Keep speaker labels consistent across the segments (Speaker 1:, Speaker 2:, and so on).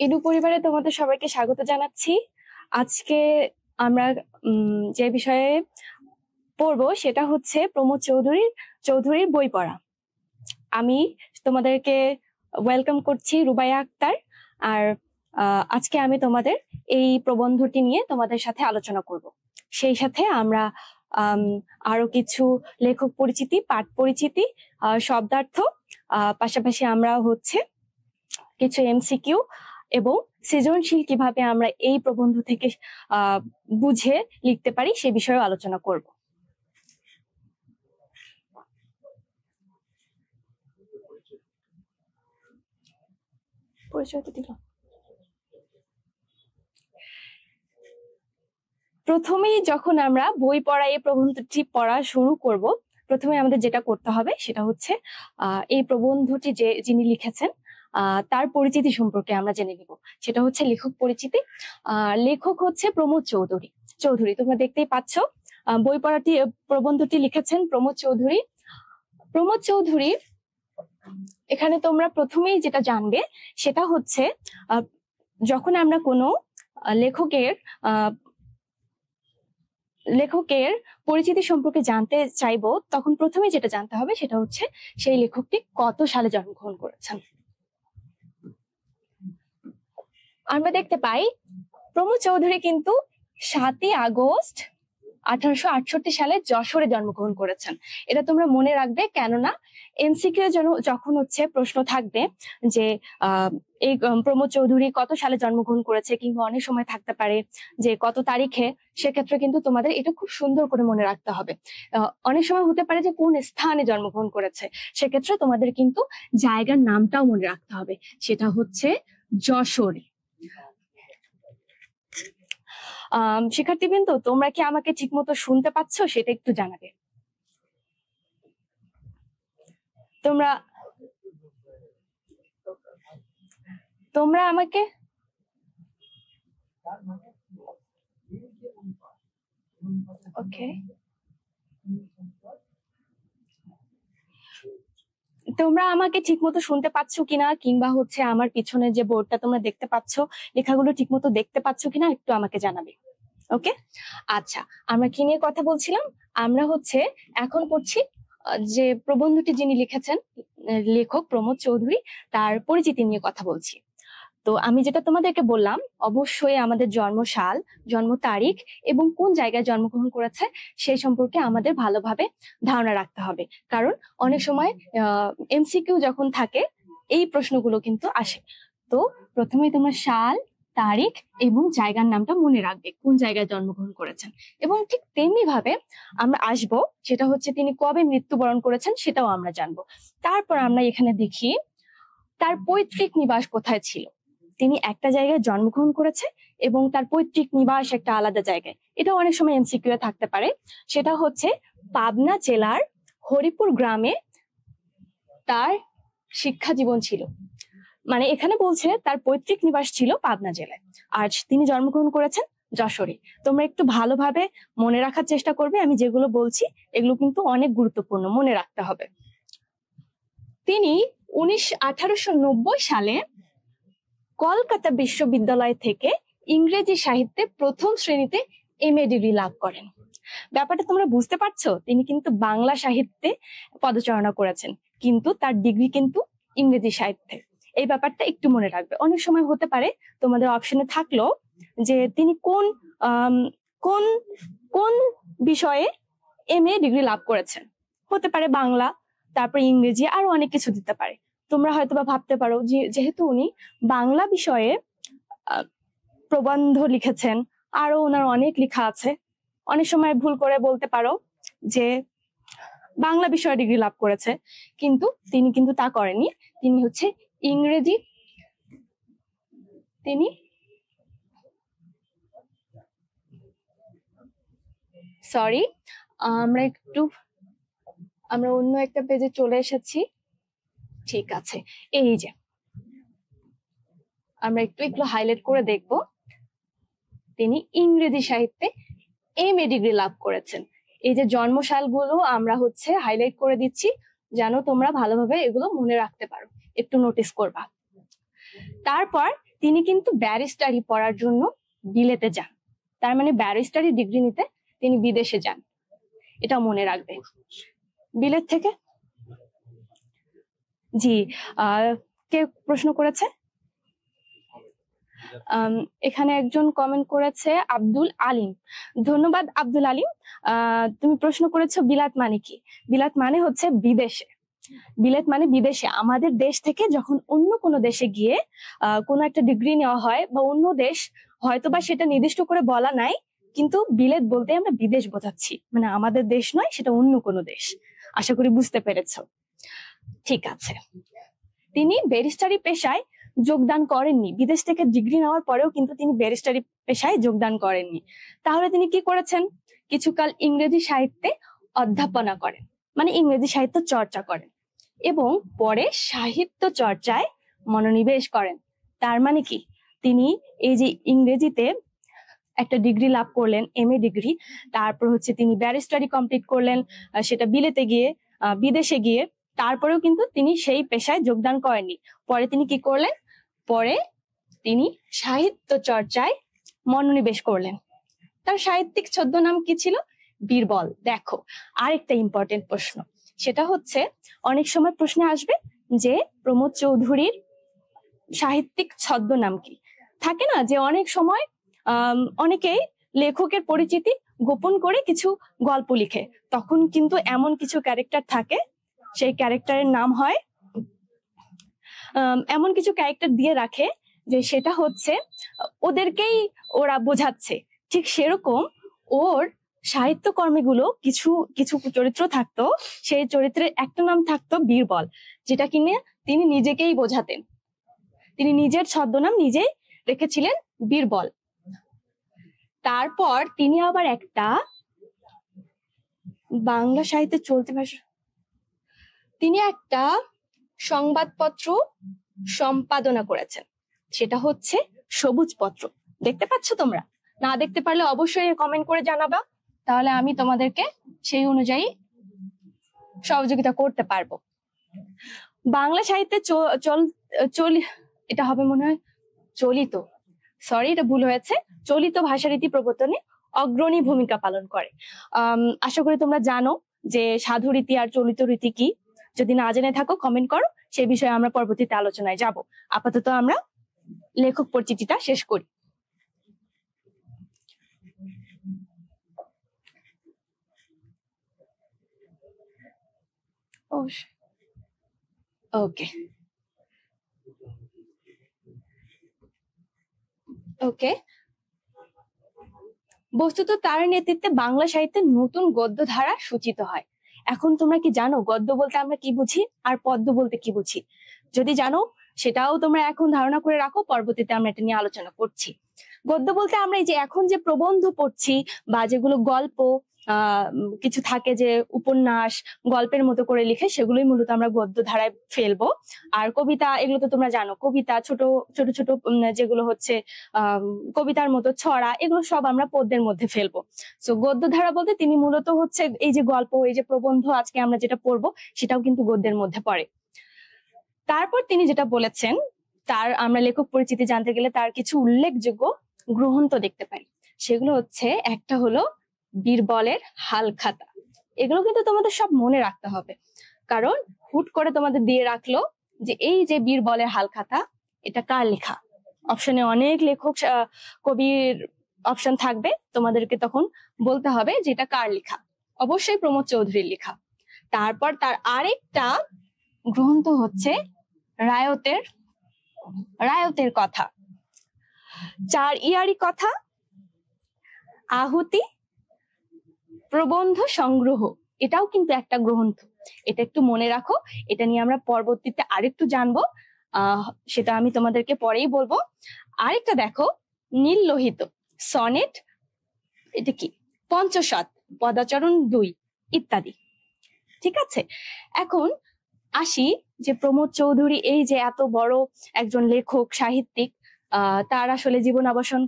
Speaker 1: Edu পরিবারে তোমাদের সবাইকে স্বাগত জানাচ্ছি। আজকে আমরা যে বিষয়ে পড়বো সেটা হচ্ছে প্রমোদ চৌধুরীর বই পড়া। আমি তোমাদেরকে ওয়েলকাম করছি, রুবাইয়া আক্তার। আর আজকে আমি তোমাদের এই প্রবন্ধটি নিয়ে তোমাদের সাথে আলোচনা করব। সেই সাথে আমরা আরো কিছু লেখক পরিচিতি, পাঠ পরিচিতি, শব্দার্থ, পাশাপাশি আমরা হচ্ছে কিছু এমসিকিউ এবং সৃজনশীল কিভাবে আমরা এই প্রবন্ধ থেকে বুঝে লিখতে পারি সে বিষয়ে আলোচনা করব। পরিচয় তো দিল। প্রথমেই যখন আমরা বই পড়া এই প্রবন্ধটি পড়া শুরু করব, প্রথমে আমাদের যেটা করতে হবে সেটা হচ্ছে এই প্রবন্ধটি যিনি লিখেছেন তার পরিচিতি সম্পর্কে আমরা জেনে নিব। সেটা হচ্ছে লেখক পরিচিতি। লেখক হচ্ছে প্রমোদ চৌধুরী। তোমরা দেখতেই পাচ্ছ বই পড়াটি প্রবন্ধটি লিখেছেন প্রমোদ চৌধুরী। এখানে তোমরা প্রথমেই যেটা জানবে সেটা হচ্ছে যখন আমরা কোনো লেখকের পরিচিতি সম্পর্কে জানতে চাইবো, তখন প্রথমে যেটা জানতে হবে সেটা হচ্ছে সেই লেখকটি কত সালে জন্মগ্রহণ করেছেন। আমরা দেখতে পাই প্রমোদ চৌধুরী কিন্তু 7ই আগস্ট 1868 সালে যশোরে জন্মগ্রহণ করেছেন। এটা তোমরা মনে রাখবে, কেননা এমসিকিউ যখন হচ্ছে প্রশ্ন থাকবে যে এই প্রমোদ চৌধুরী কত সালে জন্মগ্রহণ করেছে, কিংবা অনেক সময় থাকতে পারে যে কত তারিখে, সেক্ষেত্রে কিন্তু তোমাদের এটা খুব সুন্দর করে মনে রাখতে হবে। অনেক সময় হতে পারে যে কোন স্থানে জন্মগ্রহণ করেছে, সেক্ষেত্রে তোমাদের কিন্তু জায়গার নামটাও মনে রাখতে হবে, সেটা হচ্ছে যশোর। শিক্ষার্থীবৃন্দ, তোমরা কি আমাকে ঠিক মতো শুনতে পাচ্ছ সেটা একটু জানাবে। তোমরা আমাকে ওকে, তোমরা আমাকে ঠিক মতো শুনতে পাচ্ছ কিনা, কিংবা হচ্ছে আমার পিছনে যে বোর্ডটা তোমরা দেখতে পাচ্ছ, লেখাগুলো ঠিক মতো দেখতে পাচ্ছ কিনা একটু আমাকে জানাবে। ওকে, আচ্ছা, আমরা কি নিয়ে কথা বলছিলাম? আমরা হচ্ছে এখন পড়ছি যে প্রবন্ধটি যিনি লিখেছেন, লেখক প্রমোদ চৌধুরী, তার পরিচিতি নিয়ে কথা বলছি। তো আমি যেটা তোমাদেরকে বললাম, অবশ্যই আমাদের জন্মসাল, জন্ম তারিখ এবং কোন জায়গায় জন্মগ্রহণ করেছে সেই সম্পর্কে আমাদের ভালোভাবে ধারণা রাখতে হবে, কারণ অনেক সময় এমসিকিউ যখন থাকে এই প্রশ্নগুলো কিন্তু আসে। তো প্রথমেই তোমরা সাল, তারিখ এবং জায়গার নামটা মনে রাখবে, কোন জায়গায় জন্মগ্রহণ করেছেন। এবং ঠিক তেমনি ভাবে আমরা আসবো, সেটা হচ্ছে তিনি কবে মৃত্যুবরণ করেছেন সেটাও আমরা জানবো। তারপর আমরা এখানে দেখি তার পৈতৃক নিবাস কোথায় ছিল। তিনি একটা জায়গায় জন্মগ্রহণ করেছে এবং তার পৈতৃক নিবাস একটা আলাদা জায়গায়। এটা অনেক সময় এমসিকিউ থাকতে পারে। সেটা হচ্ছে পাবনা জেলার হরিপুর গ্রামে তার শিক্ষা জীবন ছিল। মানে এখানে বলছে তার পৈতৃক নিবাস ছিল পাবনা জেলায়, আর তিনি জন্মগ্রহণ করেছেন যশোরে। তোমরা একটু ভালোভাবে মনে রাখার চেষ্টা করবে, আমি যেগুলো বলছি এগুলো কিন্তু অনেক গুরুত্বপূর্ণ, মনে রাখতে হবে। তিনি 1890 সালে কলকাতা বিশ্ববিদ্যালয় থেকে ইংরেজি সাহিত্যে প্রথম শ্রেণীতে এমএ ডিগ্রি লাভ করেন। ব্যাপারটা তোমরা বুঝতে পারছো, তিনি কিন্তু বাংলা সাহিত্যে পদচারণা করেছেন, কিন্তু তার ডিগ্রি কিন্তু ইংরেজি সাহিত্যে। এই ব্যাপারটা একটু মনে রাখবে। অনেক সময় হতে পারে তোমাদের অপশনে থাকলো যে তিনি কোন কোন কোন বিষয়ে এমএ ডিগ্রি লাভ করেছেন, হতে পারে বাংলা, তারপর ইংরেজি, আরো অনেক কিছু দিতে পারে। তোমরা হয়তোবা ভাবতে পারো যেহেতু উনি বাংলা বিষয়ে প্রবন্ধ লিখেছেন, আরো ওনার অনেক লেখা আছে, অনেক সময় ভুল করে বলতে পারো যে বাংলা বিষয়ে ডিগ্রি লাভ করেছে, কিন্তু তিনি কিন্তু তা করেননি। তিনি হচ্ছে ইংরেজি, তিনি সরি আমরা অন্য একটা পেজে চলে এসেছি। ঠিক আছে, এই যে আমরা একটু হাইলাইট করে দেখব, তিনি ইংরেজি সাহিত্যে এমএ ডিগ্রি লাভ করেছেন। এই যে জন্মসালগুলো আমরা হচ্ছে হাইলাইট করে দিচ্ছি, যেন তোমরা ভালোভাবে এগুলো মনে রাখতে পারো, একটু নোটিস করবা। তারপর তিনি কিন্তু ব্যারিস্টারি পড়ার জন্য বিলেতে যান, তার মানে ব্যারিস্টারি ডিগ্রি নিতে তিনি বিদেশে যান, এটা মনে রাখবে। বিলেত থেকে জি, কে প্রশ্ন করেছে? এখানে একজন কমেন্ট করেছে আব্দুল আলিম, ধন্যবাদ আব্দুল আলিম। তুমি প্রশ্ন করেছো বিলাত মানে কি? বিলাত মানে হচ্ছে বিদেশে। বিলেত মানে বিদেশে, আমাদের দেশ থেকে যখন অন্য কোনো দেশে গিয়ে কোনো একটা ডিগ্রি নেওয়া হয় বা অন্য দেশ, হয়তোবা সেটা নির্দিষ্ট করে বলা নাই, কিন্তু বিলেত বলতে আমরা বিদেশ বোঝাচ্ছি, মানে আমাদের দেশ নয়, সেটা অন্য কোনো দেশ। আশা করি বুঝতে পেরেছো। ঠিক আছে, তিনি ব্যারিস্টারি পেশায় যোগদান করেননি, বিদেশ থেকে ডিগ্রি নেওয়ার পরেও কিন্তু তিনি ব্যারিস্টারি পেশায় যোগদান করেননি। তাহলে তিনি কি করেছেন? কিছুকাল ইংরেজি সাহিত্যে অধ্যাপনা করেন, মানে ইংরেজি সাহিত্য চর্চা করেন এবং পরে সাহিত্য চর্চায় মনোনিবেশ করেন। তার মানে কি, তিনি এই যে ইংরেজিতে একটা ডিগ্রি লাভ করলেন, MA ডিগ্রি, তারপর হচ্ছে তিনি ব্যারিস্টারি কমপ্লিট করলেন, সেটা বিলেতে গিয়ে, বিদেশে গিয়ে, তারপরেও কিন্তু তিনি সেই পেশায় যোগদান করেননি। পরে তিনি কি করলেন? পরে তিনি সাহিত্য চর্চায় মনোনিবেশ করলেন। তার সাহিত্যিক ছদ্মনাম কি ছিল? বীরবল। দেখো, আরেকটা ইম্পর্টেন্ট প্রশ্ন, সেটা হচ্ছে অনেক সময় প্রশ্নে আসবে যে প্রমোদ চৌধুরীর সাহিত্যিক ছদ্মনাম কি। থাকে না যে অনেক সময় অনেকেই লেখকের পরিচিতি গোপন করে কিছু গল্প লিখে, তখন কিন্তু এমন কিছু ক্যারেক্টার থাকে, সেই ক্যারেক্টারের নাম হয়, এমন কিছু ক্যারেক্টার দিয়ে রাখে যে সেটা হচ্ছে ওদেরকেই ওরা বোঝাচ্ছে। ঠিক সেরকম ওর সাহিত্যকর্মীগুলো কিছু কিছু চরিত্র থাকতো, সেই চরিত্রের একটা নাম থাকতো বীরবল, যেটা কিনে তিনি নিজেকেই বোঝাতেন। তিনি নিজের ছদ্মনাম নিজেই রেখেছিলেন বীরবল। তারপর তিনি আবার একটা বাংলা সাহিত্যে চলতি ভাষা, তিনি একটা সংবাদপত্র সম্পাদনা করেছেন, সেটা হচ্ছে সবুজ পত্র। দেখতে পাচ্ছ তোমরা? না দেখতে পারলে অবশ্যই কমেন্ট করে জানাবা, তাহলে আমি তোমাদেরকে সেই অনুযায়ী সহযোগিতা করতে পারবো। বাংলা সাহিত্যে এটা হবে মনে হয় চলিত, সরি এটা ভুল হয়েছে, চলিত ভাষারীতি প্রবর্তনে অগ্রণী ভূমিকা পালন করে। আশা করি তোমরা জানো যে সাধু রীতি আর চলিত রীতি কি। যদি না জেনে থাকো কমেন্ট করো, সেই বিষয়ে আমরা পরবর্তীতে আলোচনায় যাব। আপাতত আমরা লেখক পরিচিতিটা শেষ করি। ওকে ওকে, বস্তুত তার নেতৃত্বে বাংলা সাহিত্যে নতুন গদ্য ধারা সূচিত হয়। এখন তোমরা কি জানো গদ্য বলতে আমরা কি বুঝি আর পদ্য বলতে কি বুঝি? যদি জানো সেটাও তোমরা এখন ধারণা করে রাখো, পরবর্তীতে আমরা এটা নিয়ে আলোচনা করছি। গদ্য বলতে আমরা এই যে এখন যে প্রবন্ধ পড়ছি বা যেগুলো গল্প কিছু থাকে, যে উপন্যাস গল্পের মতো করে লিখে, সেগুলোই মূলত আমরা গদ্য ধারায় ফেলবো। আর কবিতা, এগুলো তো তোমরা জানো, কবিতা ছোট ছোট ছোট যেগুলো হচ্ছে কবিতার মতো ছড়া, এগুলো সব আমরা পদ্যের মধ্যে ফেলবো। সো গদ্য ধারা বলতে তিনি মূলত হচ্ছে এই যে গল্প, এই যে প্রবন্ধ আজকে আমরা যেটা পড়বো, সেটাও কিন্তু গদ্যের মধ্যে পড়ে। তারপর তিনি যেটা বলেছেন, তার আমরা লেখক পরিচিতি জানতে গেলে তার কিছু উল্লেখযোগ্য গ্রন্থ দেখতে পাই। সেগুলো হচ্ছে, একটা হলো বীরবলের হালখাতা। এগুলো কিন্তু তোমাদের সব মনে রাখতে হবে, কারণ হুট করে তোমাদের দিয়ে রাখলো যে এই যে বীরবলের হালখাতা, এটা কার লেখা। অপশনে অনেক লেখক কবির অপশন থাকবে, তোমাদেরকে তখন বলতে হবে যে এটা কার লেখা। অবশ্যই প্রমোদ চৌধুরীর লেখা। তারপর তার আরেকটা গ্রন্থ হচ্ছে রায়তের কথা, চার ইয়ারি কথা, আহুতি, প্রবন্ধ সংগ্রহ, এটাও কিন্তু একটা গ্রন্থ। এটা একটু মনে রাখো, এটা নিয়ে আমরা পরবর্তীতে আরেকটু জানবো, সেটা আমি তোমাদেরকে পরেই বলবো। আরেকটা দেখো, নীল লোহিত, সনেট, এটা কি, পঞ্চশত, পদাচরণ 2 ইত্যাদি। ঠিক আছে, এখন আসি যে প্রমোদ চৌধুরী এই যে এত বড় একজন লেখক সাহিত্যিক, তার আসলে জীবনাবসান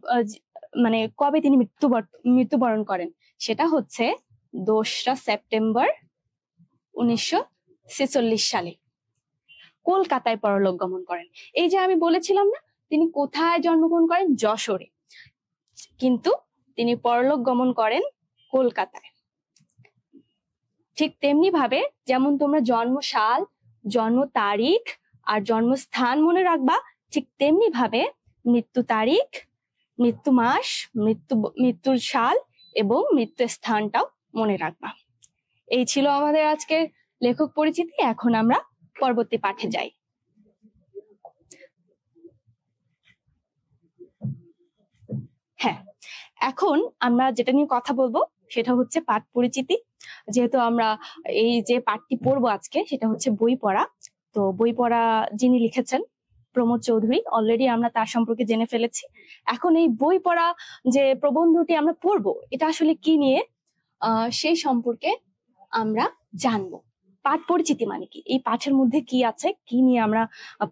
Speaker 1: মানে কবে তিনি মৃত্যুবরণ করেন, সেটা হচ্ছে 2রা সেপ্টেম্বর 1946 সালে কলকাতায় পরলোক গমন করেন। এই যে আমি বলেছিলাম না তিনি কোথায় জন্মগ্রহণ করেন? যশোরে। কিন্তু তিনি পরলোক গমন করেন কলকাতায়। ঠিক তেমনি ভাবে যেমন তোমরা জন্মসাল, জন্ম তারিখ আর জন্মস্থান মনে রাখবা, ঠিক তেমনি ভাবে মৃত্যু তারিখ, মৃত্যু মাস, মৃত্যুর সাল এবং মৃত্যু স্থানটাও মনে রাখবা। এই ছিল আমাদের আজকের লেখক পরিচিতি। এখন আমরা পরবর্তী পাঠে যাই। হ্যাঁ, এখন আমরা যেটা নিয়ে কথা বলবো সেটা হচ্ছে পাঠ পরিচিতি। যেহেতু আমরা এই যে পাঠটি পড়বো আজকে সেটা হচ্ছে বই পড়া। তো বই পড়া যিনি লিখেছেন প্রমোদ চৌধুরী, অলরেডি আমরা তার সম্পর্কে জেনে ফেলেছি। এখন এই বই পড়া যে প্রবন্ধটি আমরা পড়বো এটা আসলে কি নিয়ে সেই সম্পর্কে আমরা জানবো। পাঠ পরিচিতি মানে কি, এই পাঠের মধ্যে কি আছে, কি নিয়ে আমরা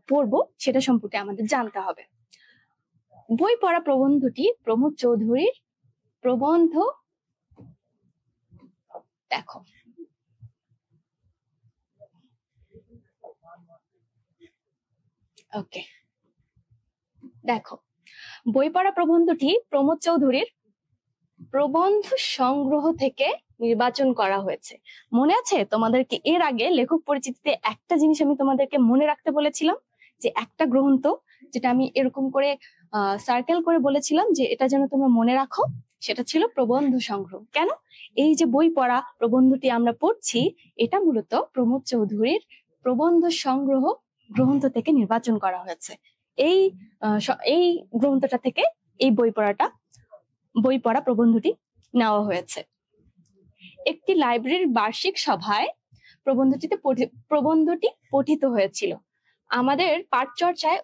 Speaker 1: পড়বো সেটা সম্পর্কে আমাদের জানতে হবে। বই পড়া প্রবন্ধটি প্রমোদ চৌধুরীর প্রবন্ধ। দেখো, ওকে, দেখো বই পড়া প্রবন্ধটি প্রমোদ চৌধুরীর প্রবন্ধ সংগ্রহ থেকে নির্বাচন করা হয়েছে। মনে আছে তোমাদেরকে এর আগে লেখক পরিচিতিতে একটা জিনিস আমি তোমাদেরকে মনে রাখতে বলেছিলাম, যে একটা গ্রন্থ যেটা আমি এরকম করে সার্কেল করে বলেছিলাম যে এটা যেন তোমরা মনে রাখো, সেটা ছিল প্রবন্ধ সংগ্রহ। কেন? এই যে বই পড়া প্রবন্ধটি আমরা পড়ছি এটা মূলত প্রমোদ চৌধুরীর প্রবন্ধ সংগ্রহ গ্রন্থ থেকে নির্বাচন করা হয়েছে। এই গ্রন্থটা থেকে এই বই পড়া প্রবন্ধটি নেওয়া হয়েছে। একটি লাইব্রেরির বার্ষিক সভায় প্রবন্ধটি পঠিত হয়েছিল। আমাদের পাঠ চর্চায়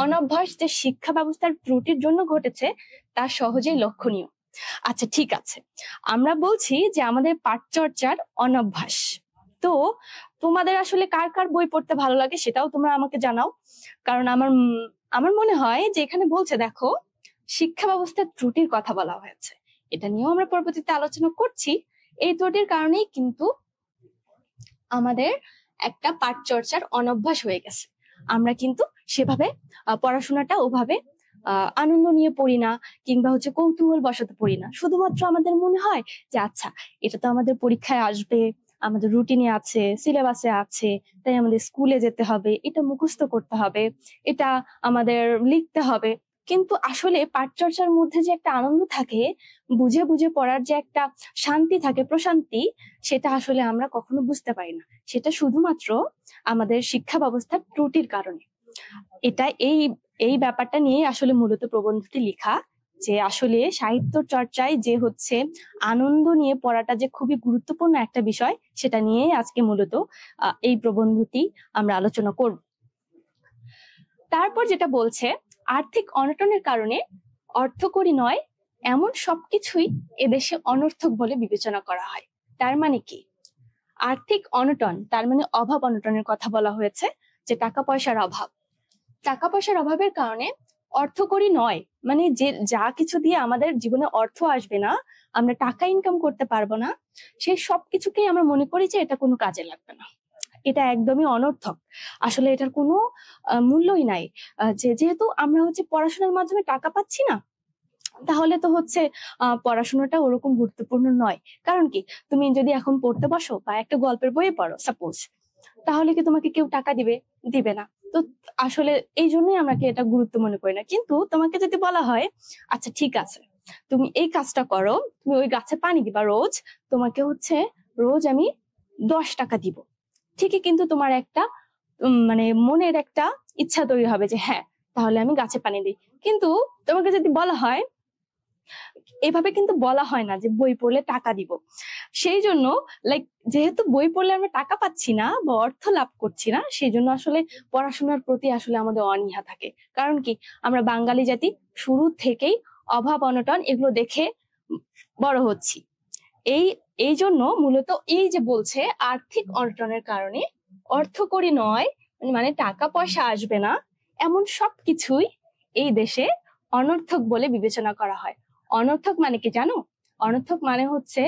Speaker 1: অনভ্যাস যে শিক্ষা ব্যবস্থার ত্রুটির জন্য ঘটেছে তা সহজেই লক্ষণীয়। আচ্ছা, ঠিক আছে, আমরা বলছি যে আমাদের পাঠ চর্চার অনভ্যাস। তো তোমাদের আসলে কার কার বই পড়তে ভালো লাগে সেটাও তোমরা আমাকে জানাও, কারণ আমার মনে হয় যে এখানে বলছে, দেখো, শিক্ষা ব্যবস্থার ত্রুটির কথা বলা হয়েছে, এটা নিয়েও আমরা পরবর্তীতে আলোচনা করছি। এই ত্রুটির কারণেই কিন্তু আমাদের একটা পাঠ চর্চার অনভ্যাস হয়ে গেছে। আমরা কিন্তু সেভাবে পড়াশোনাটা ওভাবে আনন্দ নিয়ে পড়ি না, কিংবা হচ্ছে কৌতূহল বশত পড়ি না। শুধুমাত্র আমাদের মনে হয় যে আচ্ছা, এটা তো আমাদের পরীক্ষায় আসবে, আমাদের রুটিনে আছে, সিলেবাসে আছে, তাই আমাদের স্কুলে যেতে হবে, এটা মুখস্থ করতে হবে, এটা আমাদের লিখতে হবে। কিন্তু আসলে পাঠ চর্চার মধ্যে যে একটা আনন্দ থাকে, বুঝে বুঝে পড়ার যে একটা শান্তি থাকে, প্রশান্তি, সেটা আসলে আমরা কখনো বুঝতে পারি না। সেটা শুধুমাত্র আমাদের শিক্ষা ব্যবস্থার ত্রুটির কারণে। এটা এই ব্যাপারটা নিয়ে আসলে মূলত প্রবন্ধটি লেখা, যে আসলে সাহিত্য চর্চায় যে হচ্ছে আনন্দ নিয়ে পড়াটা যে খুবই গুরুত্বপূর্ণ একটা বিষয়, সেটা নিয়ে আজকে মূলত এই প্রবন্ধটি আমরা আলোচনা করব। তারপর যেটা বলছে, আর্থিক অনটনের কারণে অর্থকরী নয় এমন সবকিছুই এদেশে অনর্থক বলে বিবেচনা করা হয়। তার মানে কি? আর্থিক অনটন তার মানে অভাব অনটনের কথা বলা হয়েছে, যে টাকা পয়সার অভাব। টাকা পয়সার অভাবের কারণে অর্থকরী নয় মানে যে যা কিছু দিয়ে আমাদের জীবনে অর্থ আসবে না, আমরা টাকা ইনকাম করতে পারবো না, সেই সবকিছুকেই আমরা মনে করি যে এটা কোনো কাজে লাগবে না, এটা একদমই অনর্থক। আসলে এটার কোনো মূল্যই নাই। যেহেতু আমরা হচ্ছে পড়াশোনার মাধ্যমে টাকা পাচ্ছি না, তাহলে তো হচ্ছে পড়াশোনাটা ওরকম গুরুত্বপূর্ণ নয়। কারণ কি, তুমি যদি এখন পড়তে বসো বা একটা গল্পের বইয়ে পড়ো সাপোজ, তাহলে কি তোমাকে কেউ টাকা দিবে না। তো আসলে এই জন্যই আমরা কি এটা গুরুত্ব মনে করি না। কিন্তু তোমাকে যদি বলা হয় আচ্ছা ঠিক আছে, তুমি এই কাজটা করো, তুমি ওই গাছে পানি দিবা রোজ, তোমাকে হচ্ছে রোজ আমি 10 টাকা দিব, ঠিকই কিন্তু তোমার একটা মানে মনের একটা ইচ্ছা তৈরি হবে যে হ্যাঁ, তাহলে আমি গাছে পানি দিই। কিন্তু তোমাকে যদি বলা হয়, এভাবে কিন্তু বলা হয় না যে বই পড়লে টাকা দিব। সেই জন্য যেহেতু বই পড়লে আমরা টাকা পাচ্ছি না বা অর্থ লাভ করছি না, সেই জন্য আসলে পড়াশোনার প্রতি আসলে আমাদের অনীহা থাকে। কারণ কি, আমরা বাঙালি জাতি শুরু থেকেই অভাব অনটন এগুলো দেখে বড় হচ্ছি। এই জন্য মূলত এই যে বলছে আর্থিক অনটনের কারণে অর্থকরী নয় মানে টাকা পয়সা আসবে না এমন সবকিছুই এই দেশে অনর্থক বলে বিবেচনা করা হয়। অনর্থক মানে কি জানো? অনর্থক মানে হচ্ছে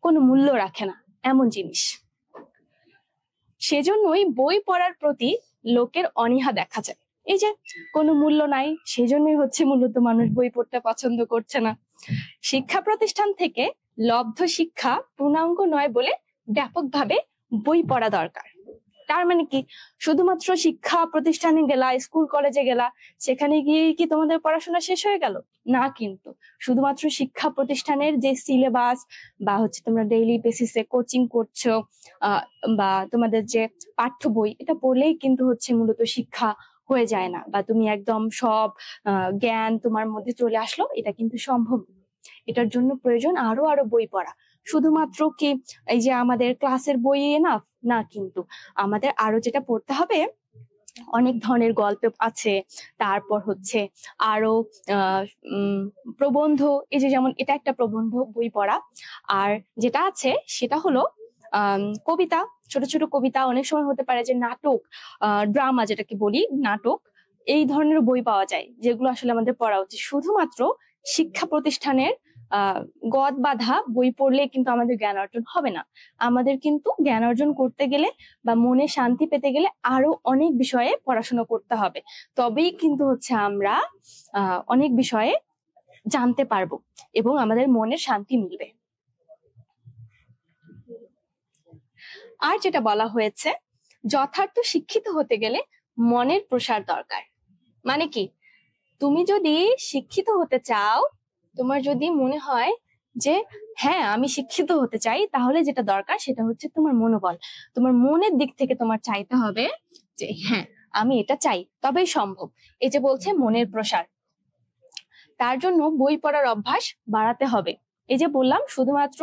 Speaker 1: কোনো মূল্য রাখে না এমন জিনিস। সেজন্যই বই পড়ার প্রতি লোকের অনীহা দেখা যায়। এই যে কোনো মূল্য নাই, সেই জন্যই হচ্ছে মূলত মানুষ বই পড়তে পছন্দ করছে না। শিক্ষা প্রতিষ্ঠান থেকে লব্ধ শিক্ষা পূর্ণাঙ্গ নয় বলে ব্যাপকভাবে বই পড়া দরকার। তার মানে কি, শুধুমাত্র শিক্ষা প্রতিষ্ঠানে গেলা, স্কুল কলেজে গেলা, সেখানে গিয়ে কি তোমাদের পড়াশোনা শেষ হয়ে গেল? না, কিন্তু শুধুমাত্র শিক্ষা প্রতিষ্ঠানের যে সিলেবাস বা হচ্ছে তোমরা ডেইলি বেসিসে কোচিং করছো বা তোমাদের যে পাঠ্য বই, এটা পড়লেই কিন্তু হচ্ছে মূলত শিক্ষা হয়ে যায় না, বা তুমি একদম সব জ্ঞান তোমার মধ্যে চলে আসলো, এটা কিন্তু সম্ভব না। এটার জন্য প্রয়োজন আরো আরো বই পড়া। শুধুমাত্র কি এই যে আমাদের ক্লাসের বই এনাফ না, কিন্তু আমাদের আরো যেটা পড়তে হবে, অনেক ধরনের গল্প আছে, তারপর হচ্ছে আরো প্রবন্ধ, এই যে যেমন এটা একটা প্রবন্ধ বই পড়া। আর যেটা আছে সেটা হলো কবিতা, ছোট ছোট কবিতা, অনেক সময় হতে পারে যে নাটক, ড্রামা যেটাকে বলি নাটক, এই ধরনের বই পাওয়া যায়, যেগুলো আসলে আমাদের পড়া উচিত। শুধুমাত্র শিক্ষা প্রতিষ্ঠানের গদ বাঁধা বই পড়লে কিন্তু আমাদের জ্ঞান অর্জন হবে না। আমাদের কিন্তু জ্ঞান অর্জন করতে গেলে বা মনে শান্তি পেতে গেলে আরো অনেক বিষয়ে পড়াশোনা করতে হবে, তবেই কিন্তু হচ্ছে আমরা অনেক বিষয়ে জানতে পারবো এবং আমাদের মনের শান্তি মিলবে। আর যেটা বলা হয়েছে, যথার্থ শিক্ষিত হতে গেলে মনের প্রসার দরকার। মানে কি, তুমি যদি শিক্ষিত হতে চাও, তোমার যদি মনে হয় যে হ্যাঁ আমি শিক্ষিত হতে চাই, তাহলে যেটা দরকার সেটা হচ্ছে তোমার মনোবল। তোমার মনের দিক থেকে তোমার চাইতে হবে যে হ্যাঁ আমি এটা চাই, তবেই সম্ভব। এই যে বলছে মনের প্রসার, তার জন্য বই পড়ার অভ্যাস বাড়াতে হবে। এই যে বললাম, শুধুমাত্র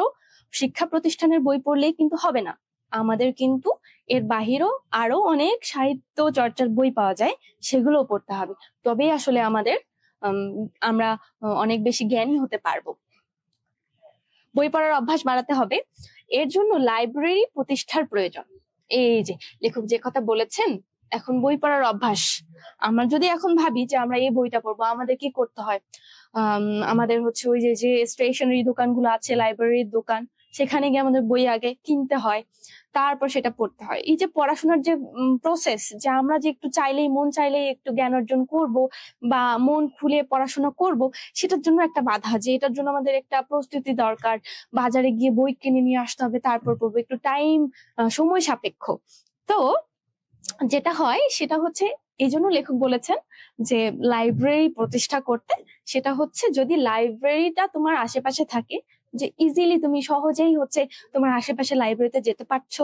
Speaker 1: শিক্ষা প্রতিষ্ঠানের বই পড়লেই কিন্তু হবে না, আমাদের কিন্তু এর বাহিরেও আরো অনেক সাহিত্য চর্চার বই পাওয়া যায়, সেগুলোও পড়তে হবে, তবেই আসলে আমাদের আমরা অনেক বেশি জ্ঞানী হতে পারবো। বই পড়ার অভ্যাস বাড়াতে হবে, এর জন্য লাইব্রেরি প্রতিষ্ঠার প্রয়োজন। এই যে লেখক যে কথা বলেছেন, এখন বই পড়ার অভ্যাস, আমরা যদি এখন ভাবি যে আমরা এই বইটা পড়বো, আমাদের কি করতে হয়? আমাদের হচ্ছে ওই যে স্টেশনারি দোকানগুলো আছে, লাইব্রেরির দোকান, সেখানে গিয়ে আমাদের বই আগে কিনতে হয়, তারপর সেটা পড়তে হয়। এই যে পড়াশোনার যে প্রসেস, যে আমরা যে একটু চাইলেই, মন চাইলেই একটু জ্ঞান অর্জন করব বা মন খুলে পড়াশোনা করব, সেটার জন্য একটা বাধা, যে এটার জন্য আমাদের একটা প্রস্তুতি দরকার, বাজারে গিয়ে বই কিনে নিয়ে আসতে হবে, তারপর পড়বো, একটু টাইম, সময় সাপেক্ষ। তো যেটা হয় সেটা হচ্ছে, এই জন্য লেখক বলেছেন যে লাইব্রেরি প্রতিষ্ঠা করতে। সেটা হচ্ছে যদি লাইব্রেরিটা তোমার আশেপাশে থাকে, যে ইজিলি তুমি সহজেই হচ্ছে তোমার আশেপাশে লাইব্রেরিতে যেতে পারছো,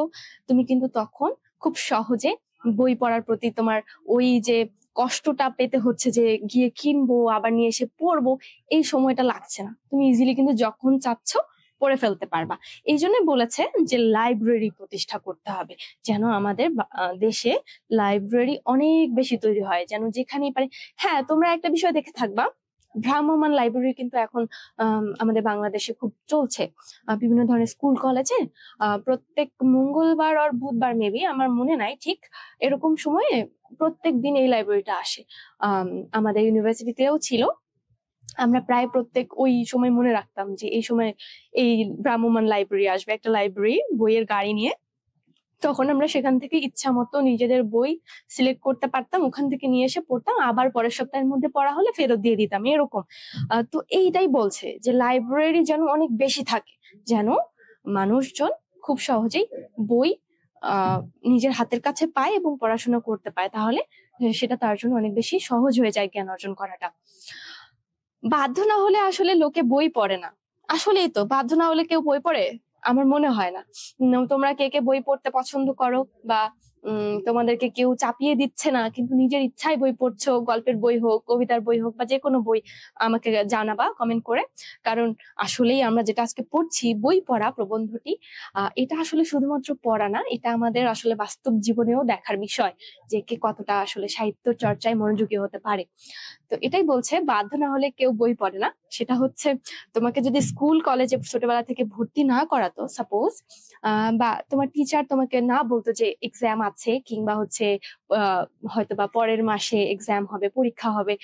Speaker 1: তুমি কিন্তু তখন খুব সহজে বই পড়ার প্রতি তোমার ওই যে কষ্টটা পেতে হচ্ছে যে গিয়ে কিনবো আবার নিয়ে এসে পড়বো, এই সময়টা লাগছে না, তুমি ইজিলি কিন্তু যখন চাচ্ছ পড়ে ফেলতে পারবা। এই জন্য বলেছে যে লাইব্রেরি প্রতিষ্ঠা করতে হবে, যেন আমাদের দেশে লাইব্রেরি অনেক বেশি তৈরি হয়, যেন যেখানেই পারে। হ্যাঁ, তোমরা একটা বিষয় দেখে থাকবা, ভ্রাম্যমাণ লাইব্রেরি কিন্তু এখন আমাদের বাংলাদেশে খুব চলছে। বিভিন্ন ধরনের স্কুল কলেজে প্রত্যেক মঙ্গলবার আর বুধবার, মেবি আমার মনে নাই ঠিক, এরকম সময়ে প্রত্যেক দিন এই লাইব্রেরিটা আসে। আমাদের ইউনিভার্সিটিতেও ছিল, আমরা প্রায় প্রত্যেক ওই সময় মনে রাখতাম যে এই সময় এই ভ্রাম্যমাণ লাইব্রেরি আসবে, একটা লাইব্রেরি, বইয়ের গাড়ি নিয়ে। তখন আমরা সেখান থেকে ইচ্ছা মতো নিজেদের বই সিলেক্ট করতে পারতাম, ওখান থেকে নিয়ে এসে পড়তাম, আবার পরের সপ্তাহের মধ্যে পড়া হলে ফেরত দিয়ে দিতাম, এরকম। তো এইটাই বলছে যে লাইব্রেরি যেন অনেক বেশি থাকে, যেন মানুষজন খুব সহজেই বই নিজের হাতের কাছে পায় এবং পড়াশোনা করতে পায়, তাহলে সেটা তার জন্য অনেক বেশি সহজ হয়ে যায় জ্ঞান অর্জন করাটা। বাধ্য না হলে আসলে লোকে বই পড়ে না। আসলেই তো, বাধ্য না হলে কেউ বই পড়ে? আমার মনে হয় না। তোমরা কে কে বই পড়তে পছন্দ করো, বা তোমাদেরকে কেউ চাপিয়ে দিচ্ছে না, কিন্তু নিজের ইচ্ছায় বই পড়ছো, গল্পের বই হোক, কবিতার বই হোক, বা যে কোনো বই, আমাকে জানাবা কমেন্ট করে। কারণ আসলেই আমরা যেটা আজকে পড়ছি, বই পড়া প্রবন্ধটি, এটা আসলে শুধুমাত্র পড়া না, এটা আমাদের আসলে বাস্তব জীবনেও দেখার বিষয়, যে কে কতটা আসলে সাহিত্য চর্চায় মনোযোগী হতে পারে। তো এটাই বলছে, বাধ্য না হলে কেউ বই পড়ে না। সেটা হচ্ছে, তোমাকে যদি স্কুল কলেজে ছোটবেলা থেকে ভর্তি না করাতো, সাপোজ, বা তোমার টিচার তোমাকে না বলতো যে এক্সাম আছে, কিংবা হচ্ছে হয়তো বা পরের মাসে এক্সাম হবে, পরীক্ষা হবে,